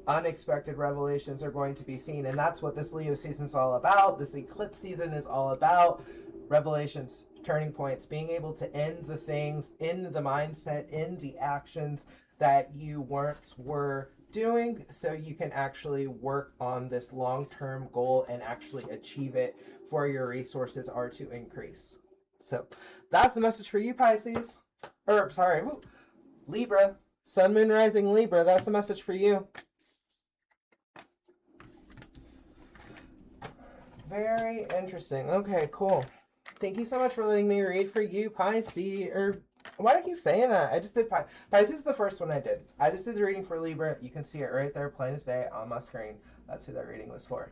Unexpected revelations are going to be seen, and that's what this Leo season is all about. This eclipse season is all about revelations, turning points, being able to end the things in the mindset, in the actions that you once were doing, so you can actually work on this long-term goal and actually achieve it, for your resources are to increase. So that's the message for you, Pisces. Or, sorry, Libra. Sun, Moon, Rising, Libra. That's the message for you. Very interesting. Okay, cool. Thank you so much for letting me read for you, Pisces, or Why do I keep saying that? I just did Pisces is the first one I did. I just did the reading for Libra. You can see it right there, plain as day, on my screen. That's who that reading was for.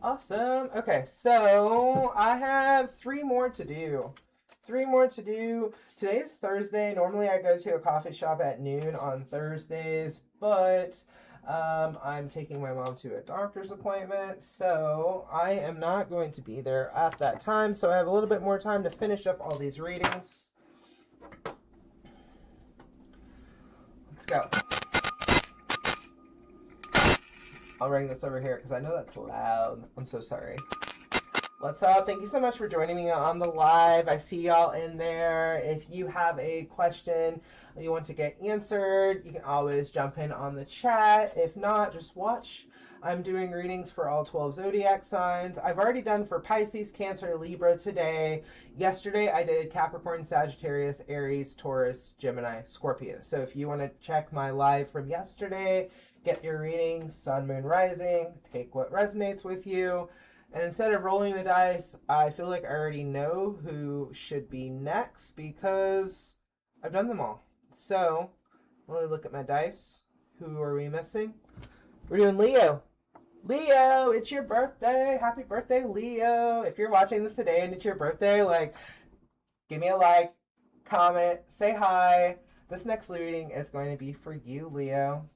Awesome. Okay, so I have 3 more to do. 3 more to do. Today's Thursday. Normally I go to a coffee shop at noon on Thursdays, but I'm taking my mom to a doctor's appointment, so I am not going to be there at that time. So I have a little bit more time to finish up all these readings. Let's go. I'll bring this over here because I know that's loud. I'm so sorry. What's up? Thank you so much for joining me on the live. I see y'all in there. If you have a question you want to get answered, you can always jump in on the chat. If not, just watch. I'm doing readings for all 12 zodiac signs. I've already done for Pisces, Cancer, Libra today. Yesterday I did Capricorn, Sagittarius, Aries, Taurus, Gemini, Scorpio. So if you want to check my live from yesterday, get your readings, Sun, Moon, Rising, take what resonates with you. And instead of rolling the dice, I feel like I already know who should be next because I've done them all. So, let me look at my dice. Who are we missing? We're doing Leo. Leo, it's your birthday. Happy birthday, Leo. If you're watching this today and it's your birthday, like, give me a like, comment, say hi. This next reading is going to be for you, Leo.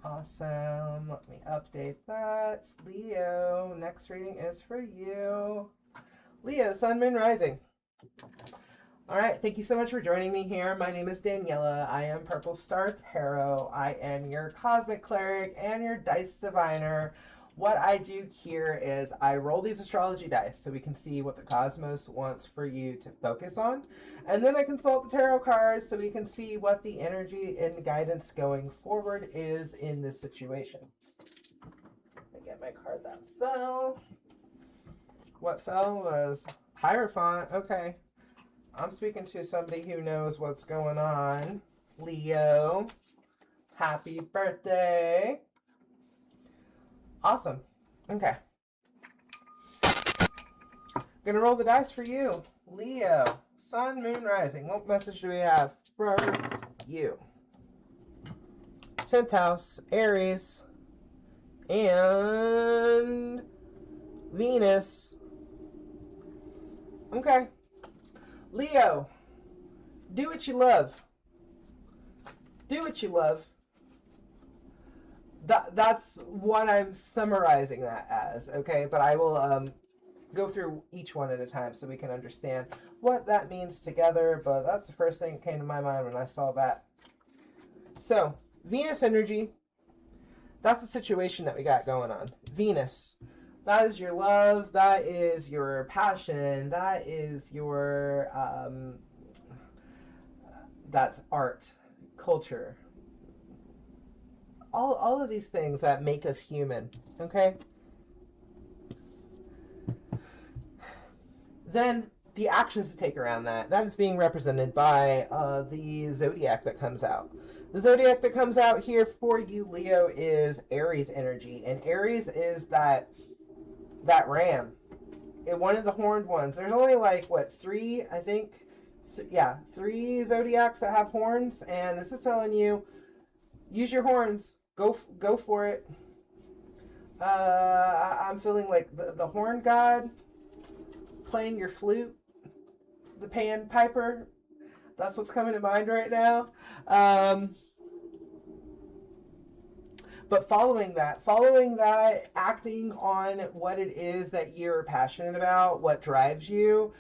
Awesome. Let me update that. Leo, next reading is for you. Leo, Sun, Moon, Rising. All right, thank you so much for joining me here. My name is Daniela. I am Purple Star Tarot. I am your Cosmic Cleric and your Dice Diviner. What I do here is I roll these astrology dice so we can see what the cosmos wants for you to focus on. And then I consult the tarot cards so we can see what the energy and guidance going forward is in this situation. Let me get my card that fell. What fell was Hierophant. Okay. I'm speaking to somebody who knows what's going on. Leo, happy birthday. Awesome. Okay. Gonna roll the dice for you. Leo, Sun, Moon, Rising. What message do we have for you? 10th house, Aries, and Venus. Okay. Leo, do what you love. Do what you love. That's what I'm summarizing that as, okay? But I will go through each one at a time so we can understand what that means together. But that's the first thing that came to my mind when I saw that. So, Venus energy, that's the situation that we got going on. Venus, that is your love, that is your passion, that is your, that's art, culture. All of these things that make us human, okay? Then the actions to take around that is being represented by the Zodiac that comes out. The Zodiac that comes out here for you, Leo, is Aries energy. And Aries is that ram. One of the horned ones. There's only like, what, 3, I think? Yeah, 3 Zodiacs that have horns. And this is telling you, use your horns. Go for it. I'm feeling like the horn god playing your flute, the pan piper. That's what's coming to mind right now. But following that, acting on what it is that you're passionate about, what drives you,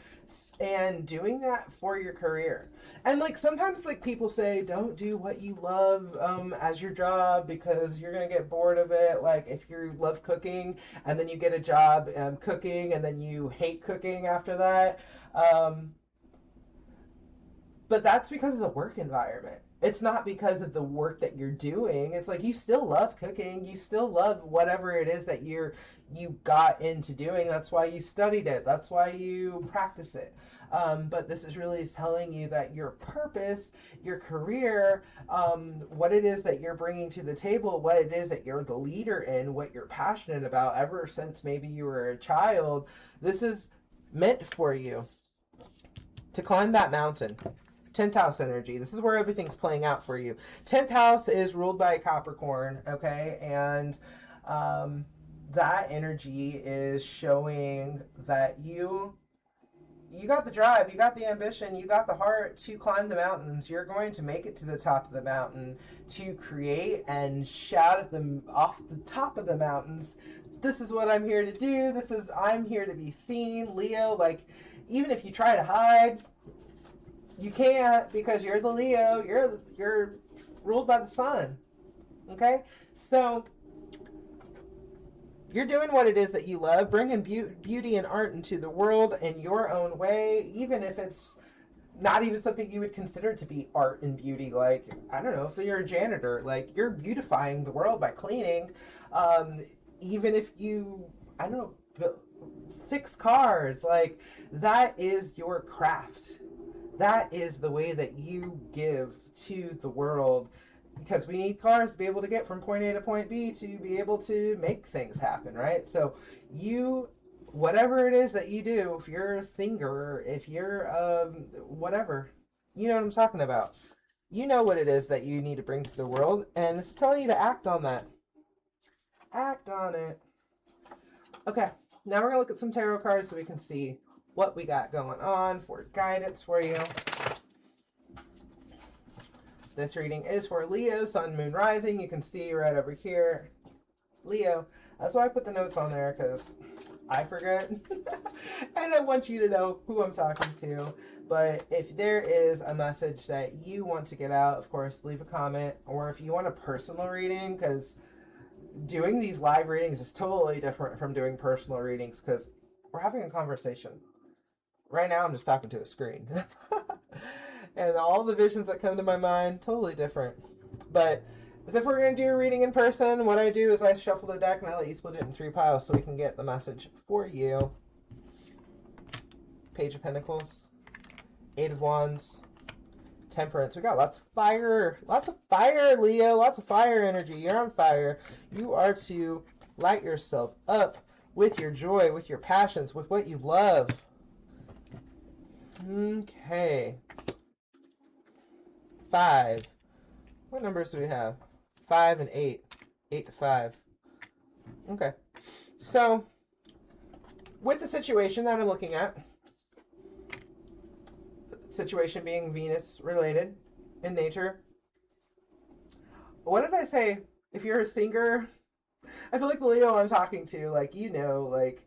and doing that for your career. And like sometimes like people say don't do what you love as your job because you're gonna get bored of it. Like if you love cooking and then you get a job cooking and then you hate cooking after that, but that's because of the work environment. It's not because of the work that you're doing. It's like you still love cooking. You still love whatever it is that you got into doing. That's why you studied it. That's why you practice it. But this is really telling you that your purpose, your career, what it is that you're bringing to the table, what it is that you're the leader in, what you're passionate about ever since maybe you were a child, this is meant for you to climb that mountain. 10th house energy. This is where everything's playing out for you. 10th house is ruled by Capricorn, okay? And that energy is showing that you got the drive, you got the ambition, you got the heart to climb the mountains. You're going to make it to the top of the mountain, to create and shout at them off the top of the mountains. This is what I'm here to do. I'm here to be seen. Leo, like, even if you try to hide, you can't, because you're the Leo. You're ruled by the sun. Okay? So you're doing what it is that you love, bringing beauty and art into the world in your own way, even if it's not even something you would consider to be art and beauty. Like, I don't know, if you're a janitor, like, you're beautifying the world by cleaning. Even if you, I don't know, fix cars, like, that is your craft. That is the way that you give to the world, because we need cars to be able to get from point A to point B to be able to make things happen, right? So whatever it is that you do, if you're a singer, if you're whatever, you know what I'm talking about. You know what it is that you need to bring to the world, and this is telling you to act on that. Act on it. Okay, now we're going to look at some tarot cards so we can see what we got going on for guidance for you. This reading is for Leo, Sun, Moon, Rising. You can see right over here, Leo. That's why I put the notes on there, because I forget. And I want you to know who I'm talking to. But if there is a message that you want to get out, of course, leave a comment. Or if you want a personal reading, because doing these live readings is totally different from doing personal readings, because we're having a conversation. Right now, I'm just talking to a screen. And all the visions that come to my mind, totally different. But as if we're going to do a reading in person, what I do is I shuffle the deck and I let you split it in 3 piles so we can get the message for you. Page of Pentacles, 8 of Wands, Temperance. We got lots of fire, Leo, lots of fire energy. You're on fire. You are to light yourself up with your joy, with your passions, with what you love. Okay. 5. What numbers do we have? 5 and 8. 8 to 5. Okay. So, with the situation that I'm looking at, situation being Venus related in nature, what did I say? If you're a singer, I feel like the Leo I'm talking to, like, you know, like,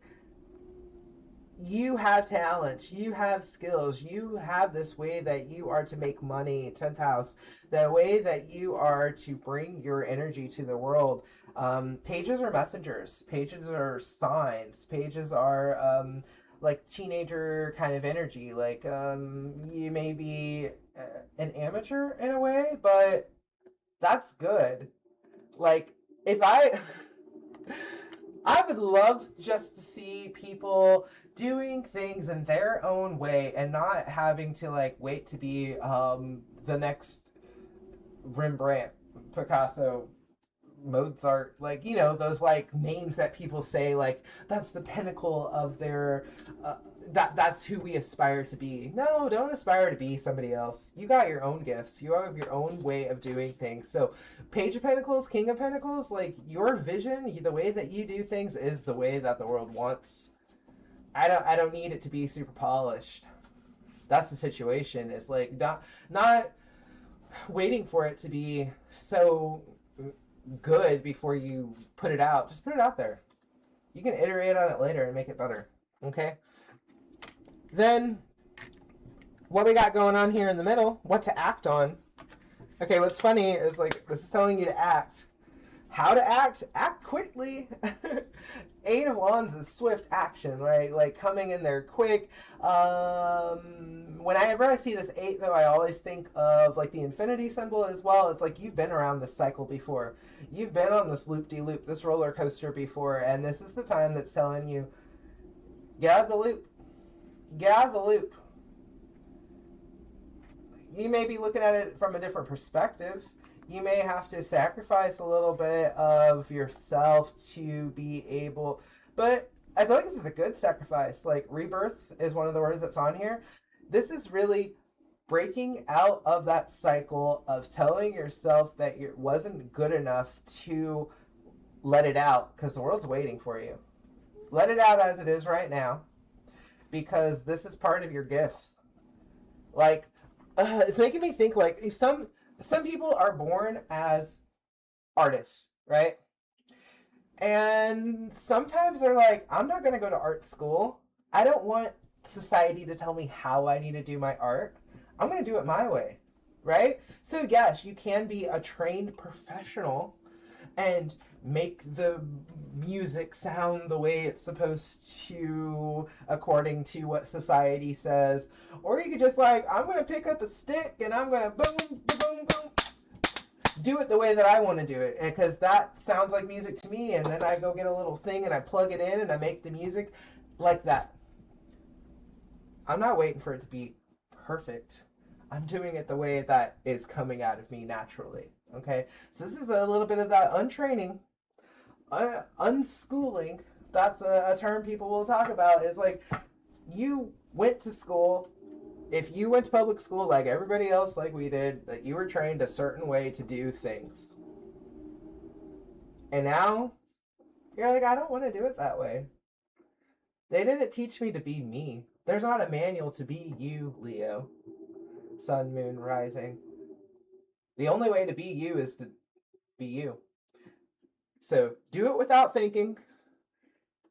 you have talent, you have skills, you have this way that you are to make money, 10th house, the way that you are to bring your energy to the world. Pages are messengers, pages are signs, pages are like teenager kind of energy. Like, you may be an amateur in a way, but that's good. Like, if I would love just to see people doing things in their own way and not having to, like, wait to be the next Rembrandt, Picasso, Mozart, like, you know, those, like, names that people say, like, that's the pinnacle of their, that's who we aspire to be. No, don't aspire to be somebody else. You got your own gifts. You have your own way of doing things. So, Page of Pentacles, King of Pentacles, like, your vision, the way that you do things is the way that the world wants. I don't need it to be super polished. That's the situation. It's like not waiting for it to be so good before you put it out. Just put it out there. You can iterate on it later and make it better. Okay? Then, what we got going on here in the middle, what to act on. Okay, what's funny is, like, this is telling you to act. How to act? Act quickly. 8 of Wands is swift action, right? Like, coming in there quick. Whenever I see this 8, though, I always think of, like, the infinity symbol as well. It's like you've been around this cycle before. You've been on this loop-de-loop, this roller coaster before, and this is the time that's telling you, get out of the loop. Get out of the loop. you may be looking at it from a different perspective. You may have to sacrifice a little bit of yourself to be able, but I feel like this is a good sacrifice. Like, rebirth is one of the words that's on here. This is really breaking out of that cycle of telling yourself that it wasn't good enough to let it out, because the world's waiting for you. Let it out as it is right now, because this is part of your gifts. Like, it's making me think, like, some people are born as artists, right? And sometimes they're like, I'm not going to go to art school. I don't want society to tell me how I need to do my art. I'm going to do it my way, right? So yes, you can be a trained professional and make the music sound the way it's supposed to, according to what society says. Or you could just, like, I'm going to pick up a stick and I'm going to boom, boom, boom, do it the way that I want to do it, because that sounds like music to me, and then I go get a little thing and I plug it in and I make the music like that. I'm not waiting for it to be perfect. I'm doing it the way that is coming out of me naturally. Okay, so this is a little bit of that untraining, unschooling. That's a term people will talk about. Is like, you went to school. If you went to public school like everybody else, like we did, that you were trained a certain way to do things. And now you're like, I don't want to do it that way. They didn't teach me to be me. There's not a manual to be you, Leo. Sun, moon, rising. The only way to be you is to be you. So do it without thinking,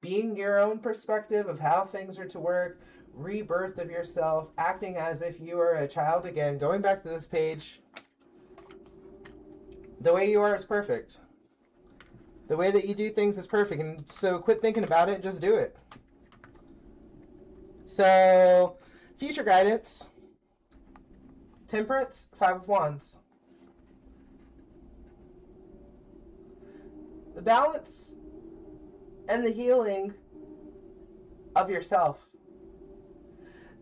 being your own perspective of how things are to work, rebirth of yourself, acting as if you are a child again. Going back to this page, the way you are is perfect. The way that you do things is perfect. And so quit thinking about it, just do it. So, future guidance. Temperance, 5 of Wands. The balance and the healing of yourself.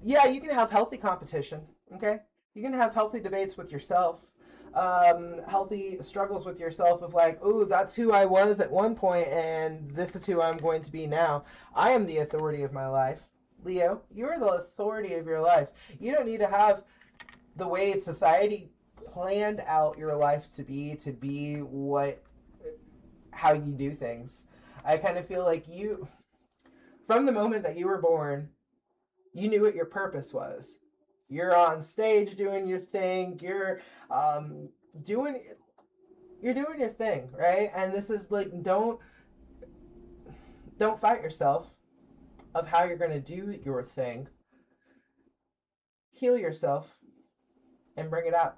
Yeah, you can have healthy competition, okay? You can have healthy debates with yourself, healthy struggles with yourself of like, oh, that's who I was at one point, and this is who I'm going to be now. I am the authority of my life. Leo, you are the authority of your life. You don't need to have the way society planned out your life to be how you do things. I kind of feel like you, from the moment that you were born, you knew what your purpose was. You're on stage doing your thing. You're doing your thing, right? And this is like, don't fight yourself of how you're going to do your thing. Heal yourself and bring it out.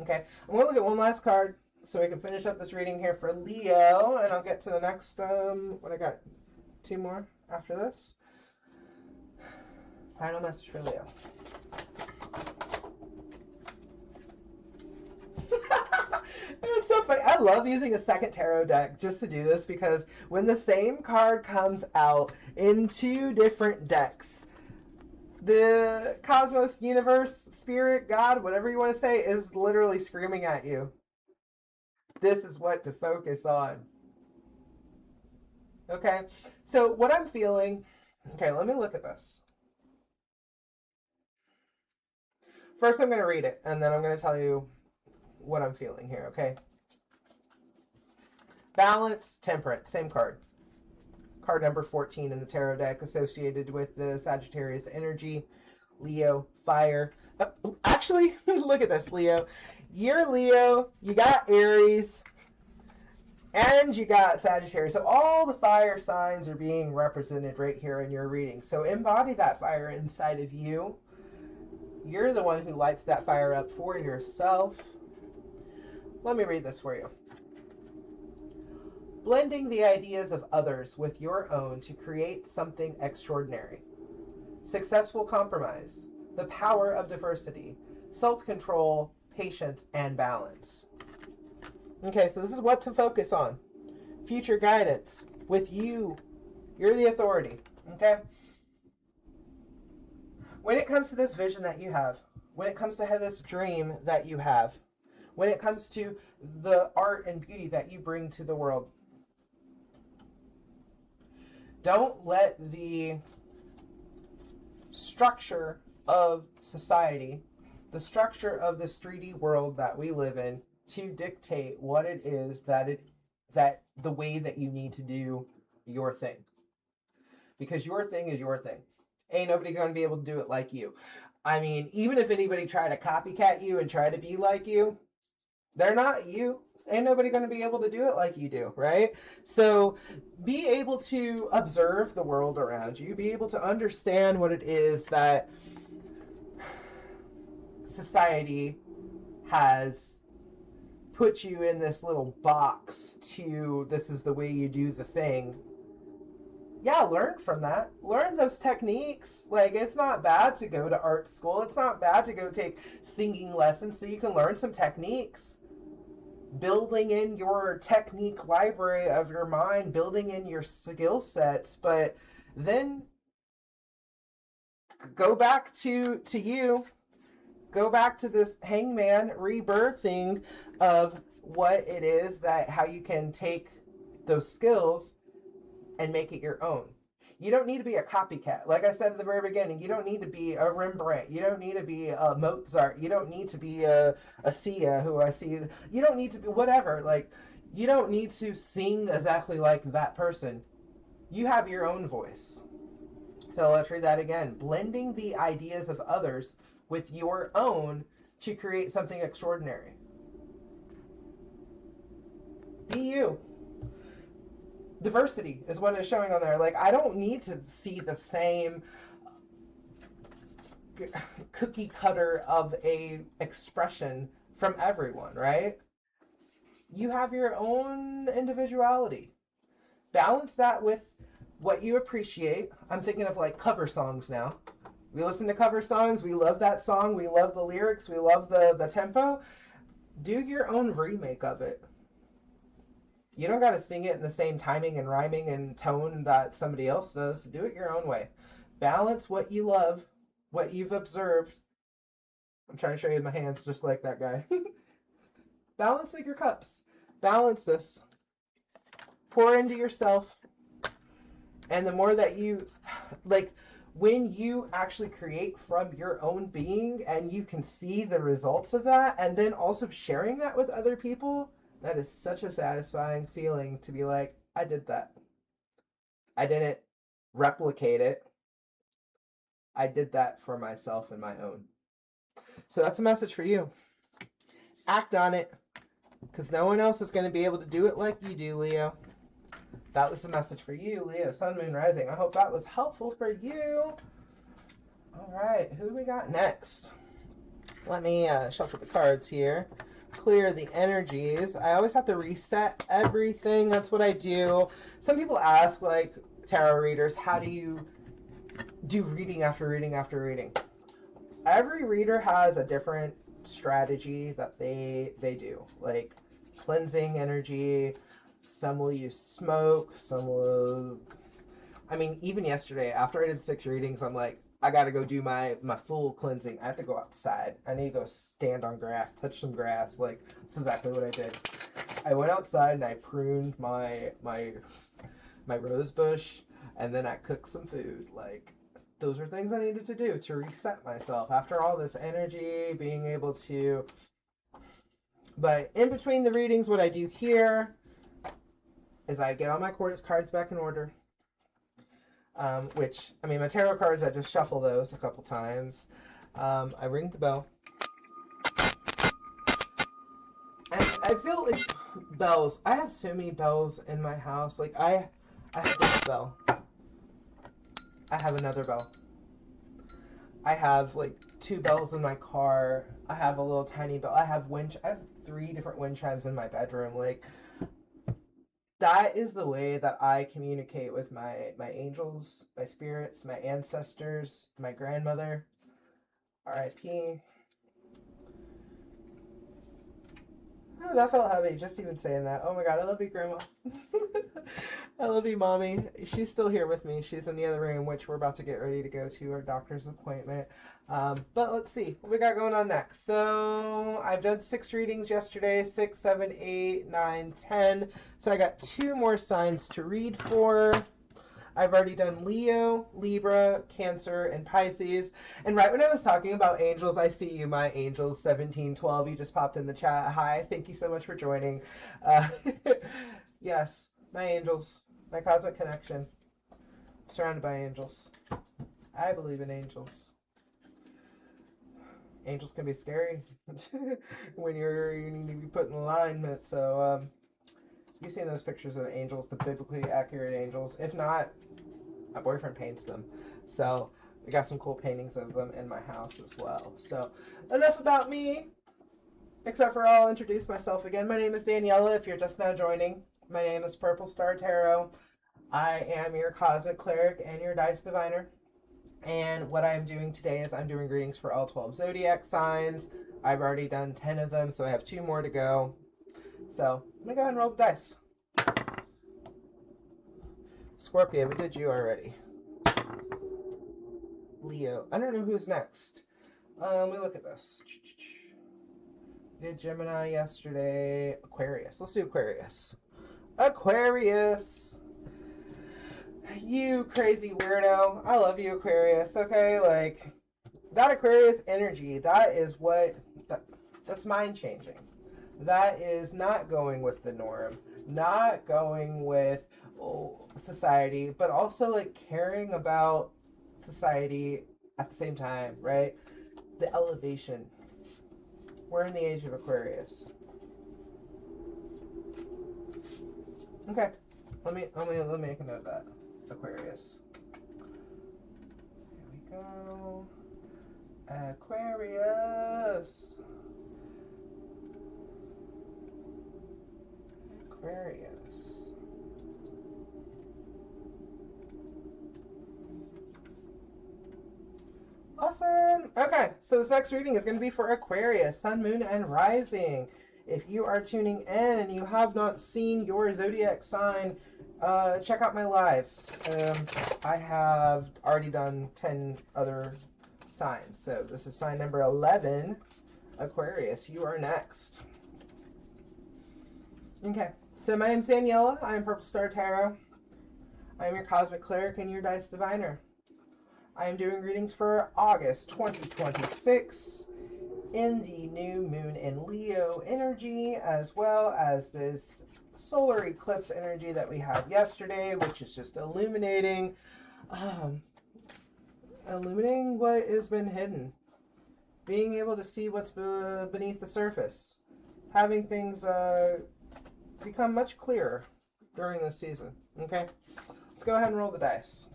Okay, I'm going to look at one last card so we can finish up this reading here for Leo, and I'll get to the next, what I got, 2 more after this. Final message for Leo. It's so funny. I love using a second tarot deck just to do this, because when the same card comes out in 2 different decks, the cosmos, universe, spirit, God, whatever you want to say, is literally screaming at you. This is what to focus on. Okay, so what I'm feeling, okay, let me look at this. First, I'm going to read it, and then I'm going to tell you what I'm feeling here, okay? Balance, Temperance, same card. Card number 14 in the tarot deck, associated with the Sagittarius energy. Leo, fire. Actually, look at this, Leo. You're Leo, you got Aries, and you got Sagittarius. So all the fire signs are being represented right here in your reading. So embody that fire inside of you. You're the one who lights that fire up for yourself. Let me read this for you. Blending the ideas of others with your own to create something extraordinary. Successful compromise. The power of diversity. Self-control, patience, and balance. Okay, so this is what to focus on. Future guidance. With you. You're the authority. Okay? When it comes to this vision that you have, when it comes to this dream that you have, when it comes to the art and beauty that you bring to the world. Don't let the structure of society, the structure of this 3D world that we live in, to dictate what it is that the way that you need to do your thing. Because your thing is your thing. Ain't nobody going to be able to do it like you. I mean, even if anybody tried to copycat you and try to be like you, they're not you. Ain't nobody going to be able to do it like you do, right? So be able to observe the world around you. Be able to understand what it is that society has put you in this little box to, this is the way you do the thing. Yeah, learn from that. Learn those techniques. Like, it's not bad to go to art school. It's not bad to go take singing lessons so you can learn some techniques. Building in your technique library of your mind, building in your skill sets, but then go back to you. Go back to this hangman rebirthing of what it is that, how you can take those skills and make it your own. You don't need to be a copycat. Like I said at the very beginning, you don't need to be a Rembrandt. You don't need to be a Mozart. You don't need to be a Sia, who I see. You don't need to be whatever. Like, you don't need to sing exactly like that person. You have your own voice. So let's read that again. Blending the ideas of others with your own to create something extraordinary. Be you. Diversity is what is showing on there. Like, I don't need to see the same cookie cutter of a expression from everyone, right? You have your own individuality. Balance that with what you appreciate. I'm thinking of like cover songs now. We listen to cover songs. We love that song. We love the lyrics. We love the tempo. Do your own remake of it. You don't got to sing it in the same timing and rhyming and tone that somebody else does. Do it your own way. Balance what you love, what you've observed. I'm trying to show you my hands just like that guy. Balance like your cups. Balance this. Pour into yourself. And the more that you, like, when you actually create from your own being and you can see the results of that, and then also sharing that with other people, that is such a satisfying feeling to be like, I did that. I didn't replicate it. I did that for myself and my own. So that's a message for you. Act on it, because no one else is going to be able to do it like you do, Leo. That was the message for you, Leo, Sun, Moon, Rising. I hope that was helpful for you. All right, who do we got next? Let me shuffle the cards here. Clear the energies. I always have to reset everything. That's what I do. Some people ask, like, tarot readers, how do you do reading after reading after reading? Every reader has a different strategy that they do. Like, cleansing energy. Some will use smoke. Some will... I mean, even yesterday, after I did 6 readings, I'm like, I gotta go do my full cleansing. I have to go outside. I need to go stand on grass, touch some grass. Like, that's exactly what I did. I went outside and I pruned my rose bush, and then I cooked some food. Like, those are things I needed to do to reset myself after all this energy, being able to... But in between the readings, what I do here is I get all my cards back in order. Which, I mean, my tarot cards, I just shuffle those a couple times. I ring the bell. And I feel like bells. I have so many bells in my house. Like, I have this bell. I have another bell. I have, like, 2 bells in my car. I have a little tiny bell. I have 3 different wind chimes in my bedroom. Like, that is the way that I communicate with my angels, my spirits, my ancestors, my grandmother. R.I.P. Oh, that felt heavy, just even saying that. Oh my god, I love you, Grandma. I love you, Mommy. She's still here with me. She's in the other room, which we're about to get ready to go to our doctor's appointment. But let's see what we got going on next. So I've done 6 readings yesterday, 6, 7, 8, 9, 10. So I got 2 more signs to read for. I've already done Leo, Libra, Cancer, and Pisces. And right when I was talking about angels, I see you, my angels, 1712. You just popped in the chat. Hi, thank you so much for joining. Yes, my angels, my cosmic connection. I'm surrounded by angels. I believe in angels. Angels can be scary when you need to be put in alignment. So, you've seen those pictures of angels, the biblically accurate angels. If not, my boyfriend paints them. So we got some cool paintings of them in my house as well. So enough about me, except for I'll introduce myself again. My name is Daniela, if you're just now joining. My name is Purple Star Tarot. I am your Cosmic Cleric and your Dice Diviner. And what I'm doing today is I'm doing readings for all 12 Zodiac signs. I've already done 10 of them, so I have 2 more to go. So let me go ahead and roll the dice. Scorpio, we did you already. Leo, I don't know who's next. Let me look at this. We did Gemini yesterday. Aquarius, let's do Aquarius. Aquarius, you crazy weirdo. I love you, Aquarius, okay? Like, that Aquarius energy, that is that's mind-changing. That is not going with the norm, not going with society, but also like caring about society at the same time, right? The elevation. We're in the age of Aquarius. Okay, let me make a note of that. Aquarius. Here we go. Aquarius. Aquarius. Awesome. Okay, so this next reading is going to be for Aquarius, Sun, Moon, and Rising. If you are tuning in and you have not seen your zodiac sign, check out my lives. I have already done 10 other signs. So this is sign number 11, Aquarius. You are next. Okay, so my name is Daniela. I am Purple Star Tarot. I am your Cosmic Cleric and your Dice Diviner. I am doing readings for August 2026 in the new moon in Leo energy, as well as this solar eclipse energy that we had yesterday, which is just illuminating what has been hidden, being able to see what's beneath the surface, having things become much clearer during this season. Okay, let's go ahead and roll the dice.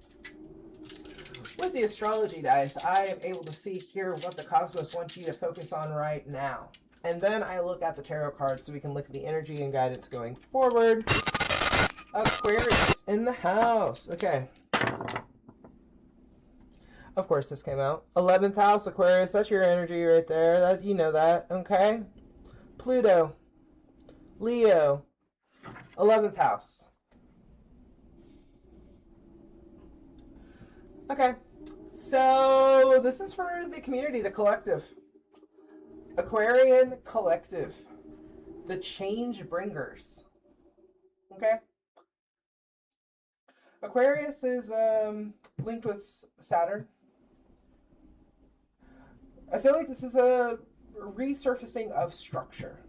With the astrology dice, I am able to see here what the cosmos wants you to focus on right now. And then I look at the tarot cards so we can look at the energy and guidance going forward. Aquarius in the house. Okay. Of course this came out. 11th house, Aquarius. That's your energy right there. That, you know that. Okay. Pluto. Leo. 11th house. Okay, so this is for the community, the collective. Aquarian collective. The change bringers. Okay? Aquarius is linked with Saturn. I feel like this is a resurfacing of structure.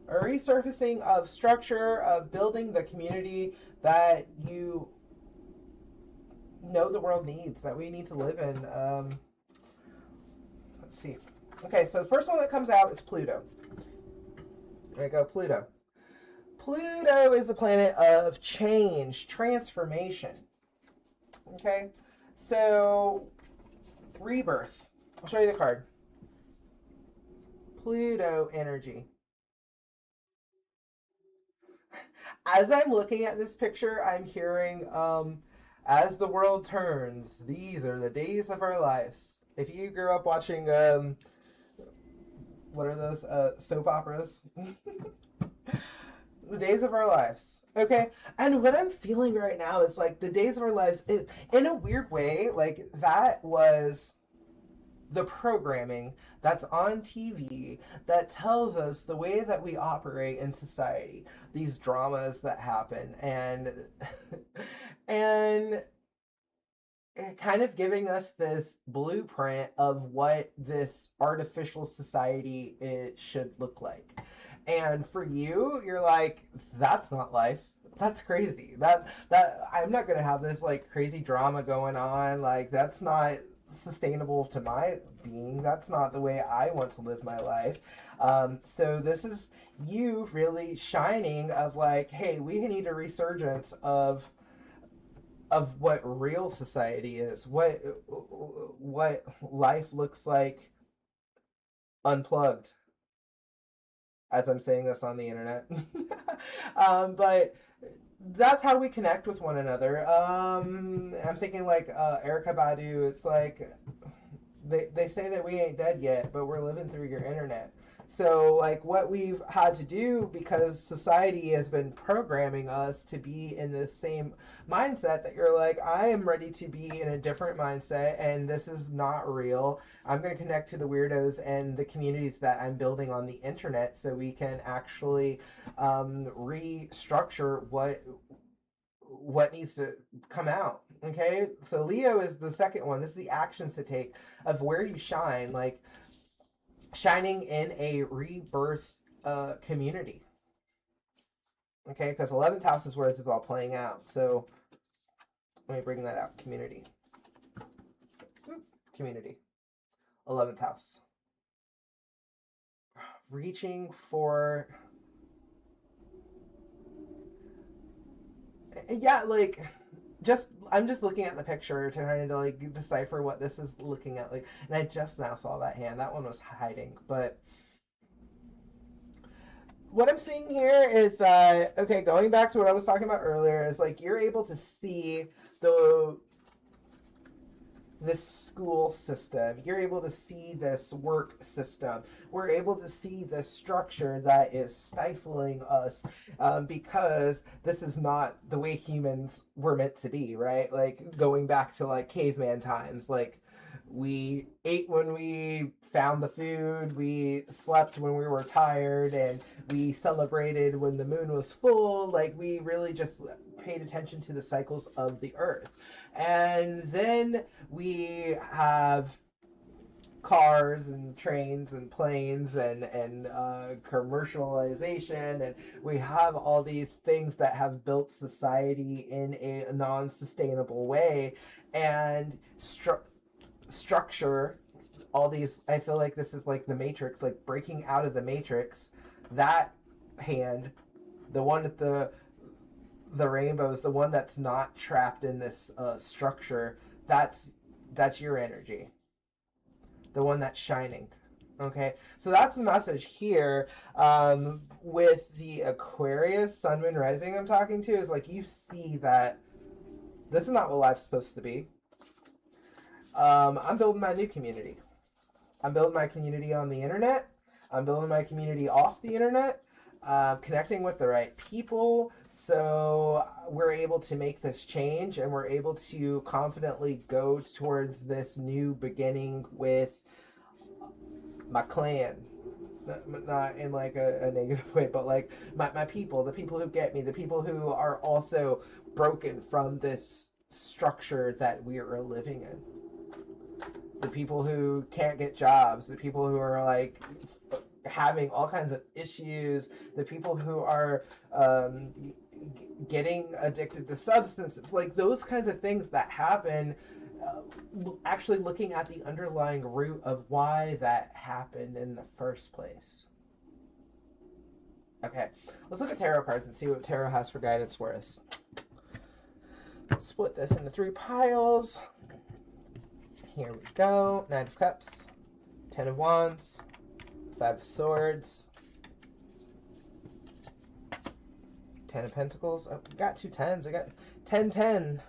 A resurfacing of structure, of building the community that you know the world needs, that we need to live in. Let's see. Okay, so the first one that comes out is Pluto. There we go, Pluto. Pluto is a planet of change, transformation. Okay, so rebirth. I'll show you the card. Pluto energy. As I'm looking at this picture, I'm hearing as the world turns, these are the days of our lives. If you grew up watching what are those soap operas? The days of our lives. Okay, and what I'm feeling right now is like the days of our lives is, in a weird way, like that was the programming that's on TV that tells us the way that we operate in society, these dramas that happen, and and kind of giving us this blueprint of what this artificial society it should look like. And for you, you're like, that's not life. That's crazy. That I'm not gonna have this like crazy drama going on. Like that's not sustainable to my being. That's not the way I want to live my life. So this is you really shining of like, hey, we need a resurgence of what real society is, what life looks like unplugged, as I'm saying this on the internet. But that's how we connect with one another. I'm thinking like Erica Badu. It's like they say that we ain't dead yet, but we're living through your internet. So like what we've had to do, because society has been programming us to be in the same mindset, that you're like, I am ready to be in a different mindset and this is not real. I'm going to connect to the weirdos and the communities that I'm building on the internet so we can actually restructure what needs to come out. Okay, so Leo is the second one. This is the actions to take of where you shine, like shining in a rebirth community. Okay, because 11th house is where this is all playing out. So let me bring that out. Community. Community. 11th house. Reaching for, yeah, like I'm just looking at the picture trying to like decipher what this is looking at, like, and I just now saw that hand. That one was hiding, but what I'm seeing here is that, okay, going back to what I was talking about earlier, is like you're able to see this school system. You're able to see this work system. We're able to see this structure that is stifling us, because this is not the way humans were meant to be, right? Like going back to like caveman times, like we ate when we found the food, we slept when we were tired, and we celebrated when the moon was full. Like we really just paid attention to the cycles of the earth. And then we have cars and trains and planes and commercialization, and we have all these things that have built society in a non-sustainable way, and structure all these. I feel like this is like the Matrix, like breaking out of the Matrix. That hand, the one at the rainbows, the one that's not trapped in this structure, that's your energy, the one that's shining. Okay, so that's the message here. With the Aquarius sun, moon, rising I'm talking to, is like you see that this is not what life's supposed to be. I'm building my new community. I'm building my community on the internet. I'm building my community off the internet. Connecting with the right people, so we're able to make this change, and we're able to confidently go towards this new beginning with my clan. Not in like a negative way, but like my people, the people who get me, the people who are also broken from this structure that we are living in. The people who can't get jobs, the people who are like having all kinds of issues, the people who are getting addicted to substances, like those kinds of things that happen, actually looking at the underlying root of why that happened in the first place. Okay, let's look at tarot cards and see what tarot has for guidance for us. Split this into 3 piles. Here we go. 9 of Cups, 10 of Wands, 5 of Swords, 10 of Pentacles. Oh, we got 2 10s. We got 10 10.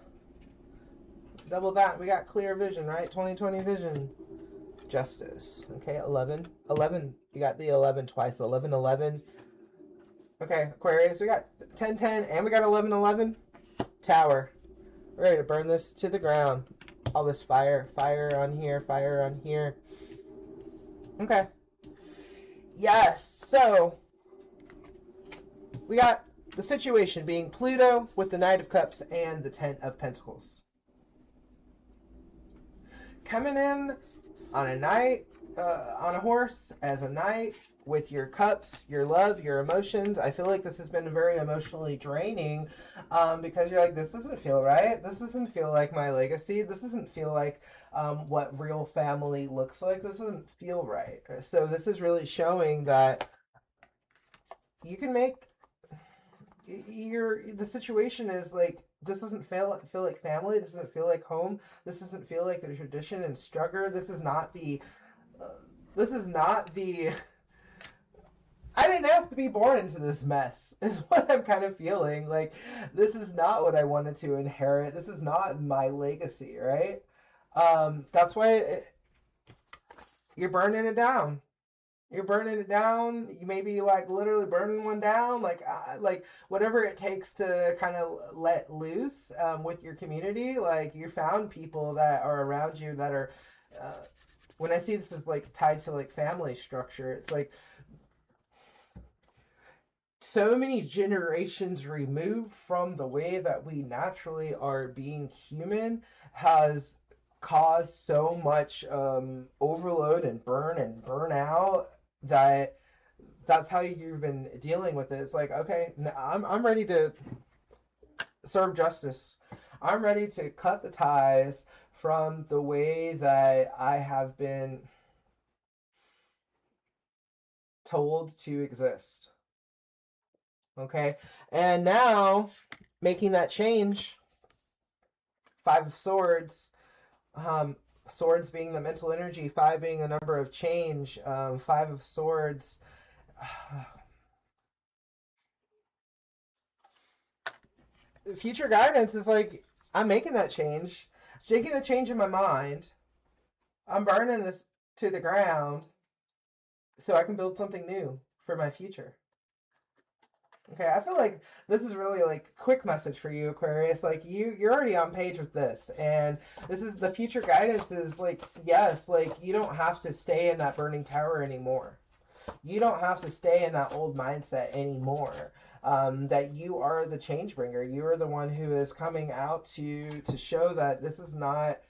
Double that. We got clear vision, right? 20/20 vision. Justice. Okay, 11. 11. You got the 11 twice. 11, 11. Okay, Aquarius, we got 10, 10, and we got 11, 11. Tower. We're ready to burn this to the ground. All this fire. Fire on here. Fire on here. Okay. Yes, so we got the situation being Pluto with the Knight of Cups and the Ten of Pentacles. Coming in on a knight, on a horse, as a knight, with your cups, your love, your emotions. I feel like this has been very emotionally draining, because you're like, this doesn't feel right. This doesn't feel like my legacy. This doesn't feel like what real family looks like. This doesn't feel right. So this is really showing that you can make the situation is like, this doesn't feel like family. This doesn't feel like home. This doesn't feel like the tradition and structure. This is not the I didn't ask to be born into this mess, is what I'm kind of feeling. Like, this is not what I wanted to inherit. This is not my legacy, right? That's why you're burning it down. You're burning it down. You may be like literally burning one down, like whatever it takes to kind of let loose with your community. Like, you found people that are around you that are, when I see this as like tied to like family structure, it's like so many generations removed from the way that we naturally are being human has caused so much overload and burnout that's how you've been dealing with it. It's like, okay, I'm ready to serve justice. I'm ready to cut the ties from the way that I have been told to exist. Okay, and now making that change. Five of Swords. Swords being the mental energy, 5 being the number of change, 5 of Swords. Future guidance is like, I'm making that change, shaking the change in my mind. I'm burning this to the ground so I can build something new for my future. Okay, I feel like this is really like a quick message for you, Aquarius. Like, you're already on page with this, and this is the future guidance is like, yes, like, you don't have to stay in that burning tower anymore. You don't have to stay in that old mindset anymore. That you are the change bringer. You are the one who is coming out to show that this is not.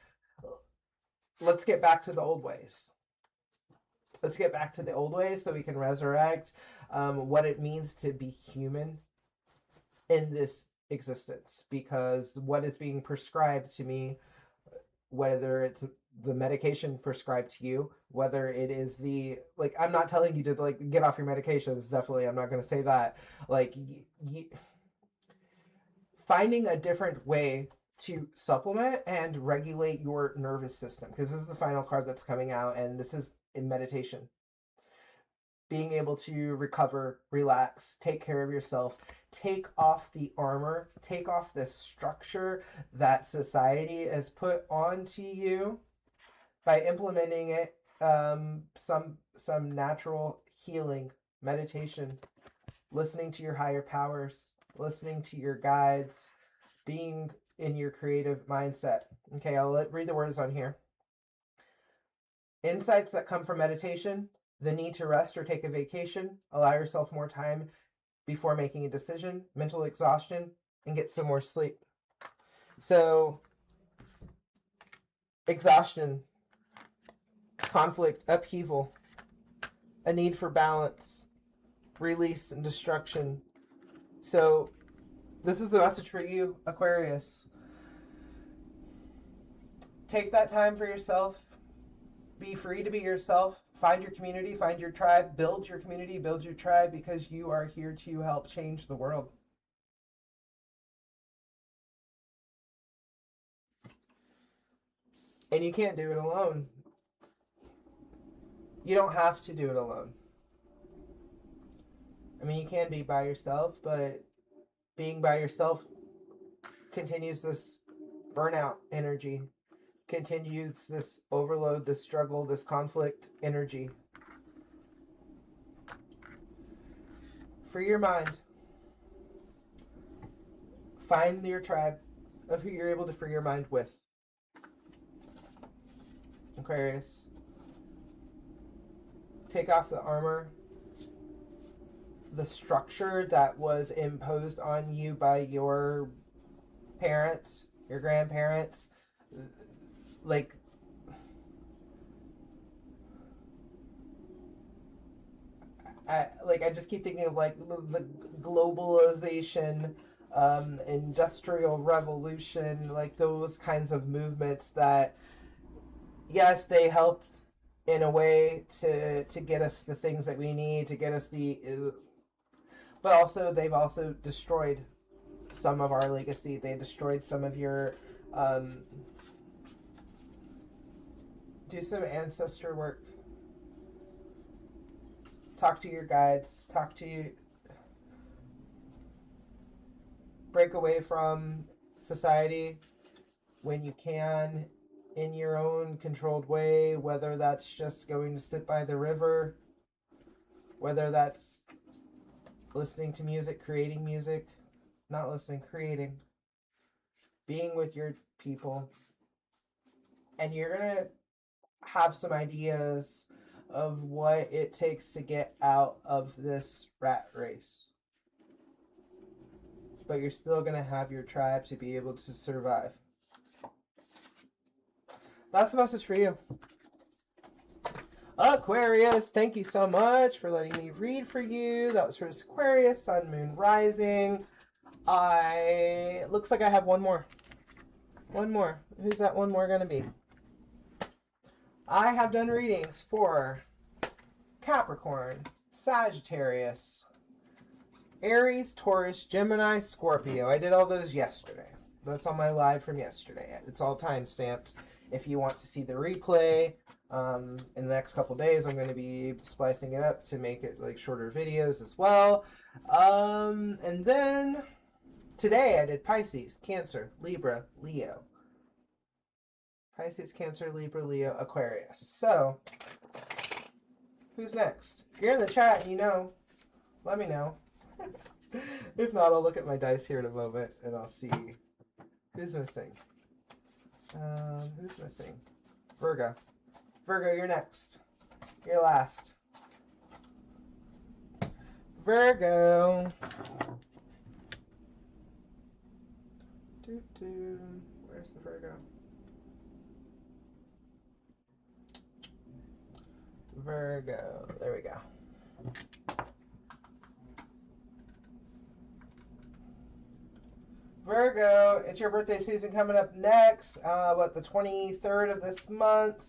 Let's get back to the old ways. Let's get back to the old ways so we can resurrect what it means to be human in this existence. Because what is being prescribed to me, whether it's the medication prescribed to you, whether it is the, like, I'm not telling you to like get off your medications, definitely, I'm not going to say that. Like, finding a different way to supplement and regulate your nervous system, because this is the final card that's coming out, and this is in meditation. Being able to recover, relax, take care of yourself, take off the armor, take off the structure that society has put onto you by implementing it, some natural healing, meditation, listening to your higher powers, listening to your guides, being in your creative mindset. Okay, I'll read the words on here. Insights that come from meditation: the need to rest or take a vacation, allow yourself more time before making a decision, mental exhaustion, and get some more sleep. So, exhaustion, conflict, upheaval, a need for balance, release, and destruction. So, this is the message for you, Aquarius. Take that time for yourself. Be free to be yourself. Find your community, find your tribe, build your community, build your tribe, because you are here to help change the world. And you can't do it alone. You don't have to do it alone. I mean, you can be by yourself, but being by yourself continues this burnout energy, continues this overload, this struggle, this conflict energy. Free your mind. Find your tribe of who you're able to free your mind with. Aquarius. Take off the armor, the structure that was imposed on you by your parents, your grandparents. Like, I just keep thinking of like the globalization, industrial revolution, like those kinds of movements that, yes, they helped in a way to get us the things that we need, to get us but also they've also destroyed some of our legacy. They destroyed some of your, do some ancestor work. Talk to your guides, break away from society when you can, in your own controlled way, whether that's just going to sit by the river, whether that's listening to music, creating music, not listening, creating, being with your people. And you're going to have some ideas of what it takes to get out of this rat race. But you're still going to have your tribe to be able to survive. That's the message for you. Aquarius, thank you so much for letting me read for you. That was for Aquarius, Sun, Moon, Rising. Looks like I have one more. One more. Who's that one more going to be? I have done readings for Capricorn, Sagittarius, Aries, Taurus, Gemini, Scorpio. I did all those yesterday. That's on my live from yesterday. It's all time-stamped. If you want to see the replay, in the next couple days, I'm going to be splicing it up to make it like shorter videos as well. And then today I did Pisces, Cancer, Libra, Leo. Pisces, Cancer, Libra, Leo, Aquarius. So, who's next? If you're in the chat and you know, let me know. If not, I'll look at my dice here in a moment and I'll see who's missing. Who's missing? Virgo. Virgo, you're next. You're last. Virgo. Where's the Virgo? Virgo. There we go. Virgo, it's your birthday season coming up next. The 23rd of this month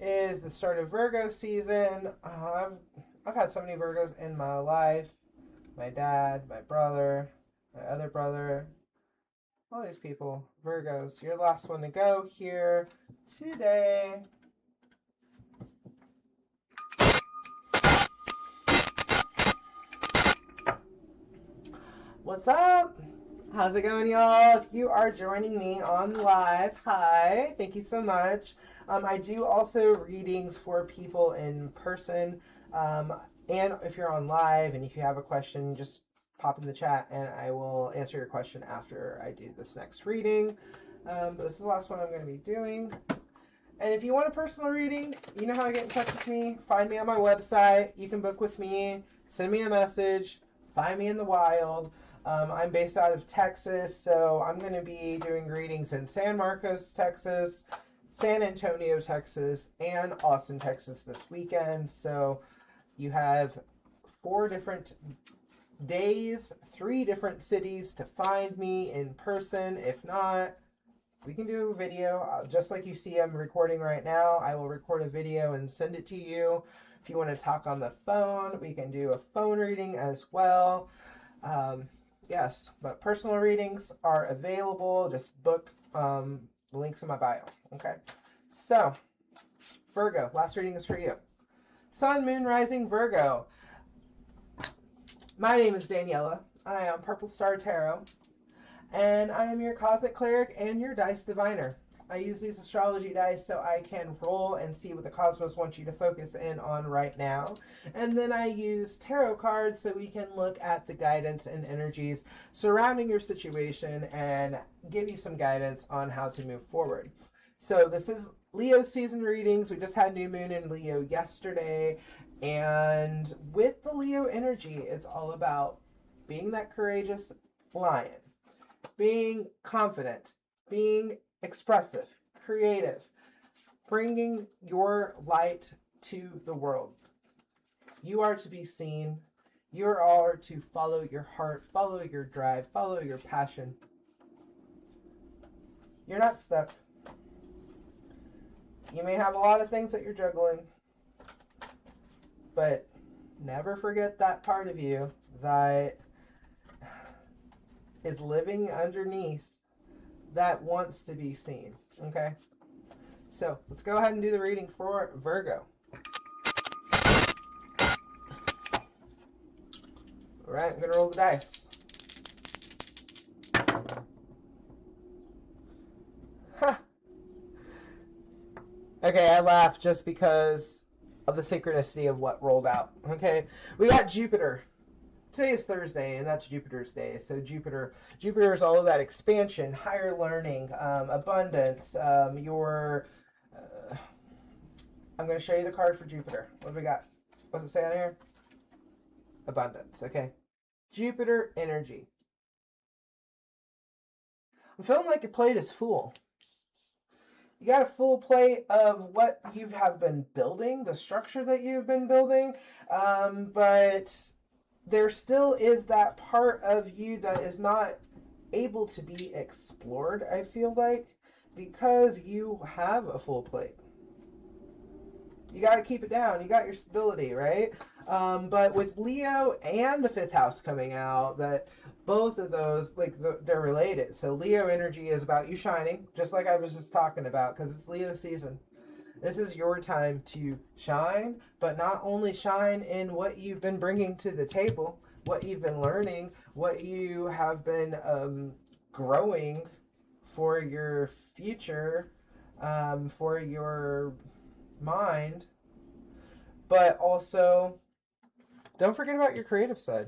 is the start of Virgo season. I've had so many Virgos in my life. My dad, my brother, my other brother, all these people. Virgos, you're the last one to go here today. What's up? How's it going, y'all? If you are joining me on live, hi, thank you so much. I do also readings for people in person, and if you're on live and if you have a question, just pop in the chat and I will answer your question after I do this next reading. But this is the last one I'm going to be doing. And if you want a personal reading, you know how to get in touch with me. Find me on my website. You can book with me. Send me a message. Find me in the wild. I'm based out of Texas, so I'm going to be doing readings in San Marcos, Texas, San Antonio, Texas, and Austin, Texas this weekend. So you have 4 different days, 3 different cities to find me in person. If not, we can do a video. Just like you see I'm recording right now, I will record a video and send it to you. If you want to talk on the phone, we can do a phone reading as well. Yes, but personal readings are available. Just book the links in my bio. Okay, so Virgo, last reading is for you. Sun, Moon, Rising, Virgo. My name is Daniela. I am Purple Star Tarot, and I am your Cosmic Cleric and your Dice Diviner. I use these astrology dice so I can roll and see what the cosmos wants you to focus in on right now. And then I use tarot cards so we can look at the guidance and energies surrounding your situation and give you some guidance on how to move forward. So this is Leo season readings. We just had new moon in Leo yesterday. And with the Leo energy, it's all about being that courageous lion, being confident, being expressive, creative, bringing your light to the world. You are to be seen. You are to follow your heart, follow your drive, follow your passion. You're not stuck. You may have a lot of things that you're juggling, but never forget that part of you that is living underneath that wants to be seen. Okay? So let's go ahead and do the reading for Virgo. Alright, I'm going to roll the dice. Huh. Okay, I laugh just because of the synchronicity of what rolled out. Okay, we got Jupiter. Today is Thursday, and that's Jupiter's day. So Jupiter is all of that expansion, higher learning, abundance. I'm going to show you the card for Jupiter. What do we got? What's it say on here? Abundance. Okay. Jupiter energy. I'm feeling like your plate is full. You got a full plate of what you have been building, the structure that you've been building, but there still is that part of you that is not able to be explored, I feel like, because you have a full plate. You got to keep it down. You got your stability, right? But with Leo and the 5th house coming out, that both of those, like, they're related. So Leo energy is about you shining, just like I was just talking about, because it's Leo season. This is your time to shine, but not only shine in what you've been bringing to the table, what you've been learning, what you have been growing for your future, for your mind, but also don't forget about your creative side.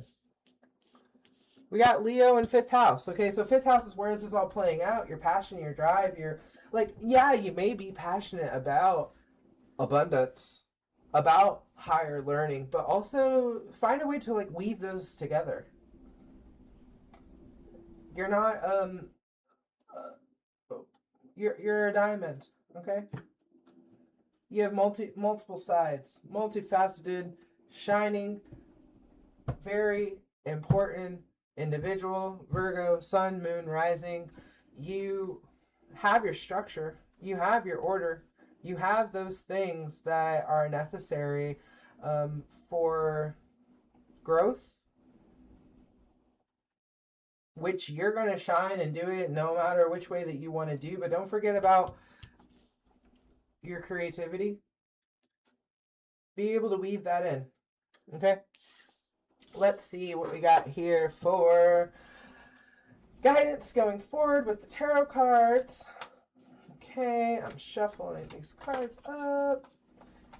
We got Leo in 5th house. Okay, so 5th house is where this is all playing out. Your passion, your drive, your, like, yeah, you may be passionate about abundance, about higher learning, but also find a way to, like, weave those together. You're not, you're a diamond, okay? You have multiple sides, multifaceted, shining, very important individual, Virgo, sun, moon, rising. You have your structure, you have your order, you have those things that are necessary for growth, which you're going to shine and do it no matter which way that you want to do. But don't forget about your creativity. Be able to weave that in. Okay? Let's see what we got here for guidance going forward with the tarot cards. Okay, I'm shuffling these cards up,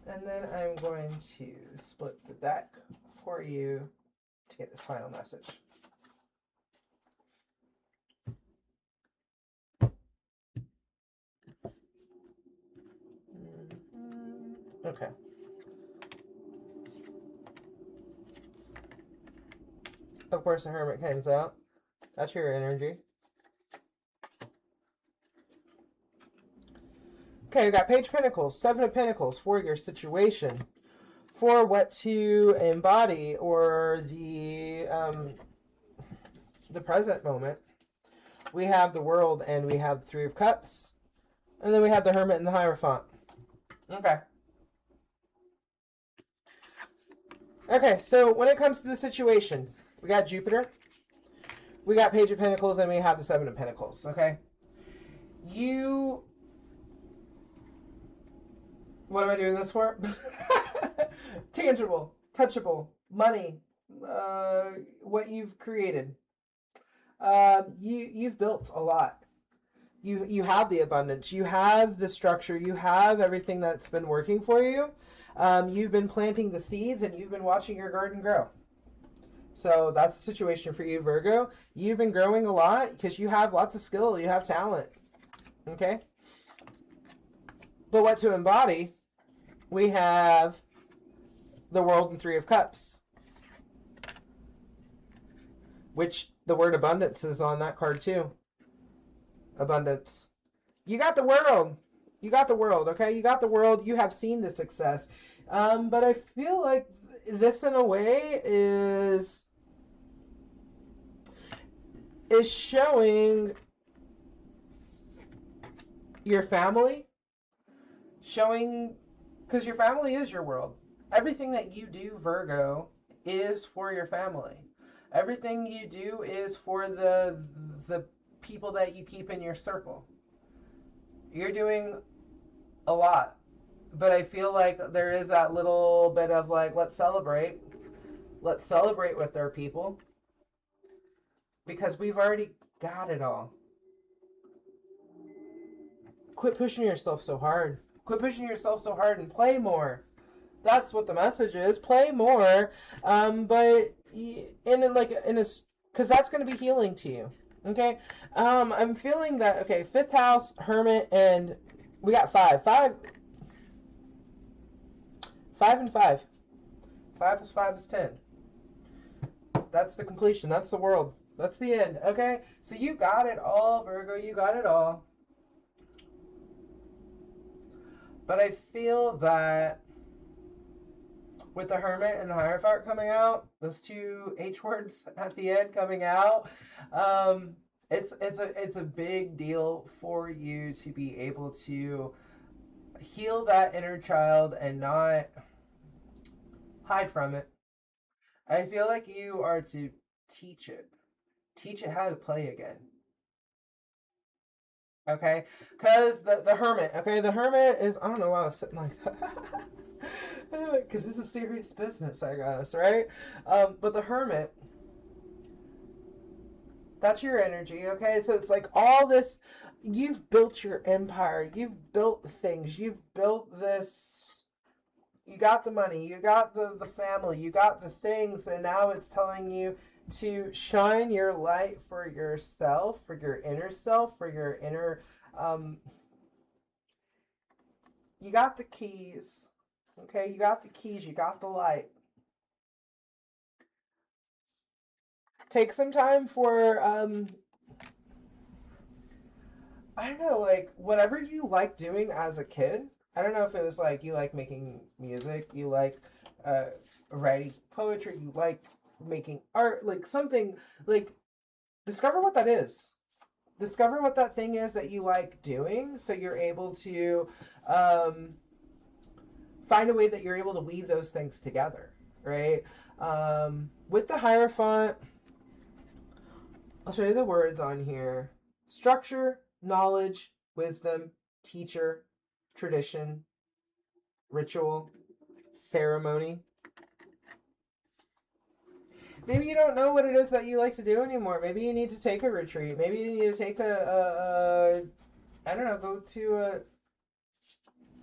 and then I'm going to split the deck for you to get this final message. Okay. Of course, the Hermit comes out. That's your energy. Okay, we got Page of Pentacles, 7 of Pentacles for your situation, for what to embody, or the present moment. We have the World, and we have the 3 of Cups, and then we have the Hermit and the Hierophant. Okay. Okay, so when it comes to the situation, we got Jupiter, we got Page of Pentacles, and we have the 7 of Pentacles, okay? What am I doing this for? Tangible, touchable, money, what you've created. You've built a lot. You have the abundance, you have the structure, you have everything that's been working for you. You've been planting the seeds and you've been watching your garden grow. So that's the situation for you, Virgo. You've been growing a lot because you have lots of skill, you have talent. Okay? But what to embody, we have the World and Three of Cups, which the word abundance is on that card too. Abundance. You got the world. You got the world, okay? You got the world. You have seen the success. But I feel like this, in a way, is showing your family. Showing, because your family is your world. Everything that you do, Virgo, is for your family. Everything you do is for the people that you keep in your circle. You're doing a lot, but I feel like there is that little bit of like, let's celebrate with our people, because we've already got it all. Quit pushing yourself so hard. Quit pushing yourself so hard and play more. That's what the message is. Play more, but because that's going to be healing to you. Okay, I'm feeling that. Okay, fifth house, Hermit, and we got five and five. 5 plus 5 is 10. That's the completion. That's the world. That's the end. Okay, so you got it all, Virgo. You got it all. But I feel that with the Hermit and the Hierophant coming out, those two H words at the end coming out, it's a big deal for you to be able to heal that inner child and not hide from it. I feel like you are to teach it how to play again. Okay, because the Hermit. Okay, the Hermit is, I don't know why I was sitting like that. Because this is serious business, I guess, right? But the Hermit, that's your energy, okay? So it's like all this, you've built your empire, you've built things, you've built this, you got the money, you got the family, you got the things, and now it's telling you to shine your light for yourself, for your inner self, for your inner, you got the keys. Okay, you got the keys, you got the light. Take some time for, I don't know, like, whatever you like doing as a kid. I don't know if it was like you like making music, you like writing poetry, you like making art, like something, like, discover what that is. Discover what that thing is that you like doing, so you're able to find a way that you're able to weave those things together, right? With the Hierophant, I'll show you the words on here. Structure, knowledge, wisdom, teacher, tradition, ritual, ceremony. Maybe you don't know what it is that you like to do anymore. Maybe you need to take a retreat. Maybe you need to take I don't know, go to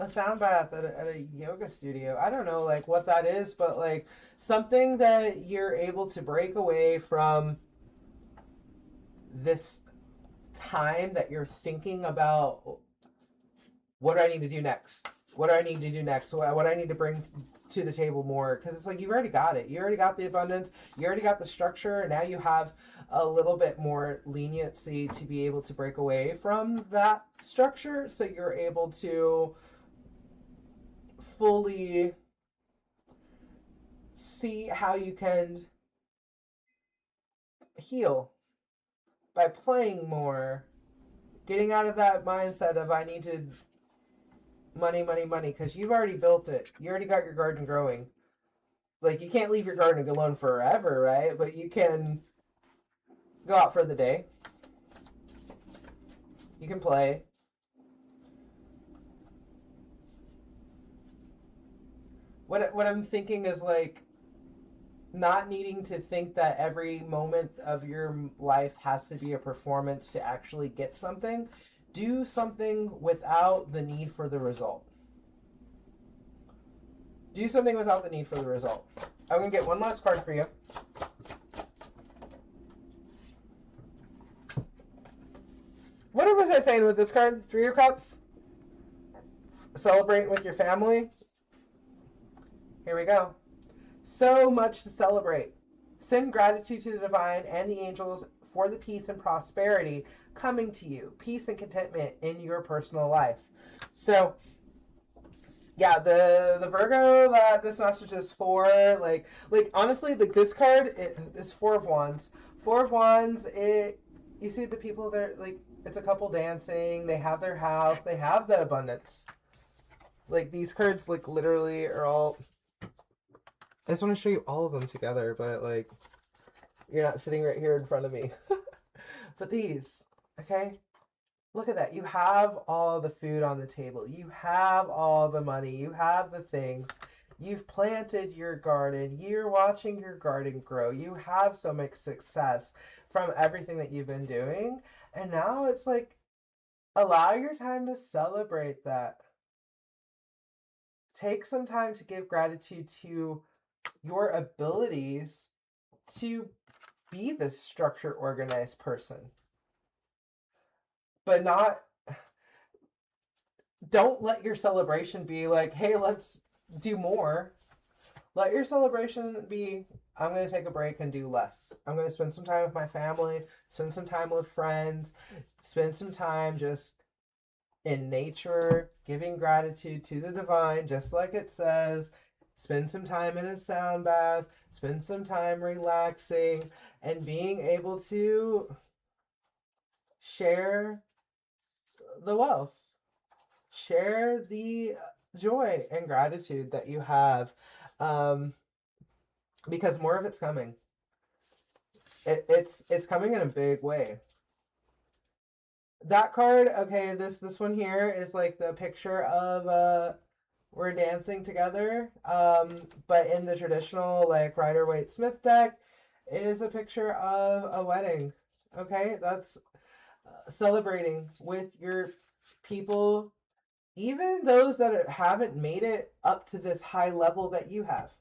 a sound bath at a yoga studio. I don't know, like, what that is, but, like, something that you're able to break away from this time that you're thinking about, what do I need to do next? What do I need to do next? What do I need to bring to the table more? Because it's like, you've already got it. You already got the abundance. You already got the structure. And now you have a little bit more leniency to be able to break away from that structure. So you're able to fully see how you can heal by playing more, getting out of that mindset of I need to money, because you've already built it. You already got your garden growing. Like, you can't leave your garden alone forever, right? But you can go out for the day. You can play. What I'm thinking is, like, not needing to think that every moment of your life has to be a performance to actually get something. Do something without the need for the result. Do something without the need for the result. I'm going to get one last card for you. What was I saying with this card? Three of Cups? Celebrate with your family. Here we go. So much to celebrate. Send gratitude to the divine and the angels for the peace and prosperity coming to you. Peace and contentment in your personal life. So, yeah, the Virgo that this message is for, like honestly, like this card is Four of Wands. Four of Wands, you see the people there, like, it's a couple dancing, they have their house, they have the abundance. Like, these cards, like, literally are all, I just want to show you all of them together, but, like, you're not sitting right here in front of me. But these, okay? Look at that. You have all the food on the table. You have all the money. You have the things. You've planted your garden. You're watching your garden grow. You have so much success from everything that you've been doing. And now it's like, allow your time to celebrate that. Take some time to give gratitude to your abilities to be this structured, organized person. But don't let your celebration be like, hey, let's do more. Let your celebration be, I'm going to take a break and do less. I'm going to spend some time with my family, spend some time with friends, spend some time just in nature, giving gratitude to the divine, just like it says. Spend some time in a sound bath, spend some time relaxing, and being able to share the wealth. Share the joy and gratitude that you have, because more of it's coming. It's coming in a big way. That card, okay, this one here is like the picture of we're dancing together, but in the traditional like Rider-Waite-Smith deck, it is a picture of a wedding. Okay, that's celebrating with your people, even those that haven't made it up to this high level that you have.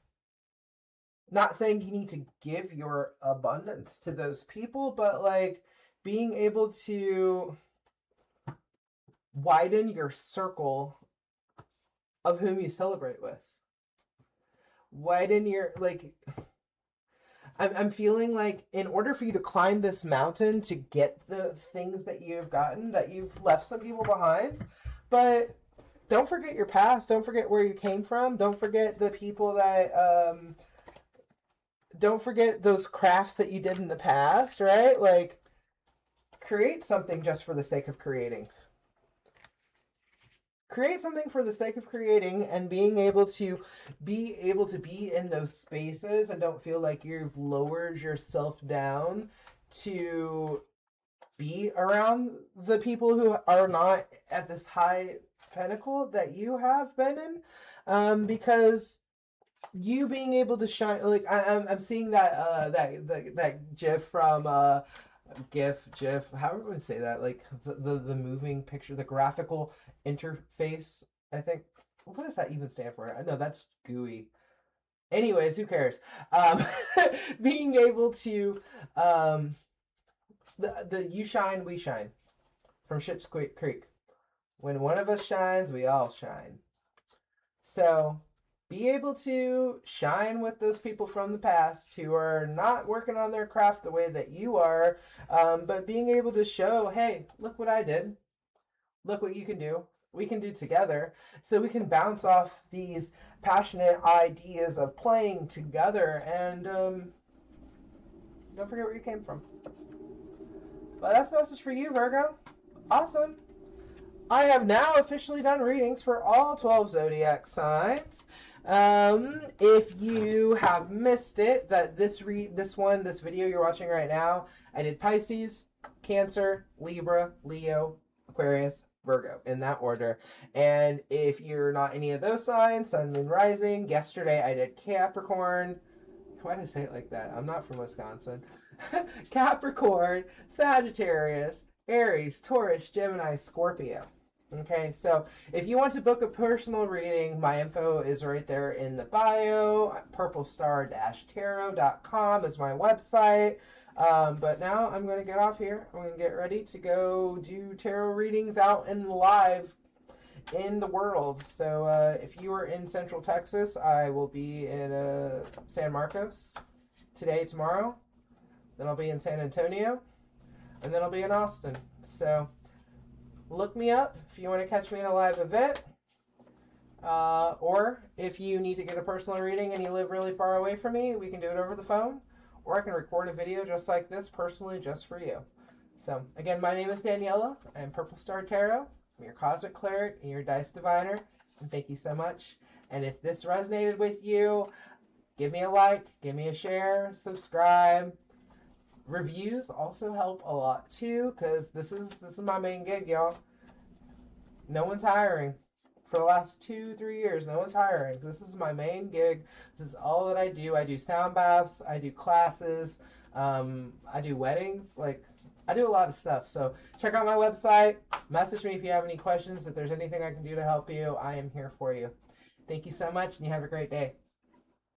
Not saying you need to give your abundance to those people, but like being able to widen your circle of whom you celebrate with. Widen your, like, I'm feeling like in order for you to climb this mountain to get the things that you've gotten, that you've left some people behind. But don't forget your past. Don't forget where you came from. Don't forget the people that, don't forget those crafts that you did in the past, right? Like, create something just for the sake of creating. Create something for the sake of creating and being able to be in those spaces and don't feel like you've lowered yourself down to be around the people who are not at this high pinnacle that you have been in, because you being able to shine, like I'm seeing that that GIF from GIF, however you would say that, like the moving picture, the graphical interface, I think. What does that even stand for? I know that's GUI. Anyways, who cares? Being able to, the you shine, we shine from Schitt's Creek. When one of us shines, we all shine. So be able to shine with those people from the past who are not working on their craft the way that you are, but being able to show, hey, look what I did. Look what you can do. We can do together. So we can bounce off these passionate ideas of playing together, and don't forget where you came from. But that's the message for you, Virgo. Awesome. I have now officially done readings for all 12 zodiac signs. If you have missed it, that this video you're watching right now, I did Pisces, Cancer, Libra, Leo, Aquarius, Virgo, in that order. And if you're not any of those signs, Sun, Moon, Rising, yesterday I did Capricorn. Why did I say it like that? I'm not from Wisconsin. Capricorn, Sagittarius, Aries, Taurus, Gemini, Scorpio. Okay, so if you want to book a personal reading, my info is right there in the bio. Purplestar-tarot.com is my website. But now I'm going to get off here. I'm going to get ready to go do tarot readings out in live in the world. So if you are in Central Texas, I will be in San Marcos today, tomorrow. Then I'll be in San Antonio. And then I'll be in Austin. So look me up if you want to catch me in a live event. Or if you need to get a personal reading and you live really far away from me, we can do it over the phone. Or I can record a video just like this personally just for you. So, again, my name is Daniela. I'm Purple Star Tarot. I'm your Cosmic Cleric and your Dice Diviner. And thank you so much. And if this resonated with you, give me a like, give me a share, subscribe. Reviews also help a lot too, because this is my main gig, y'all. No one's hiring. For the last 2-3 years, no one's hiring. This is my main gig. This is all that I do. I do sound baths. I do classes. I do weddings. Like, I do a lot of stuff. So check out my website. Message me if you have any questions. If there's anything I can do to help you, I am here for you. Thank you so much, and you have a great day.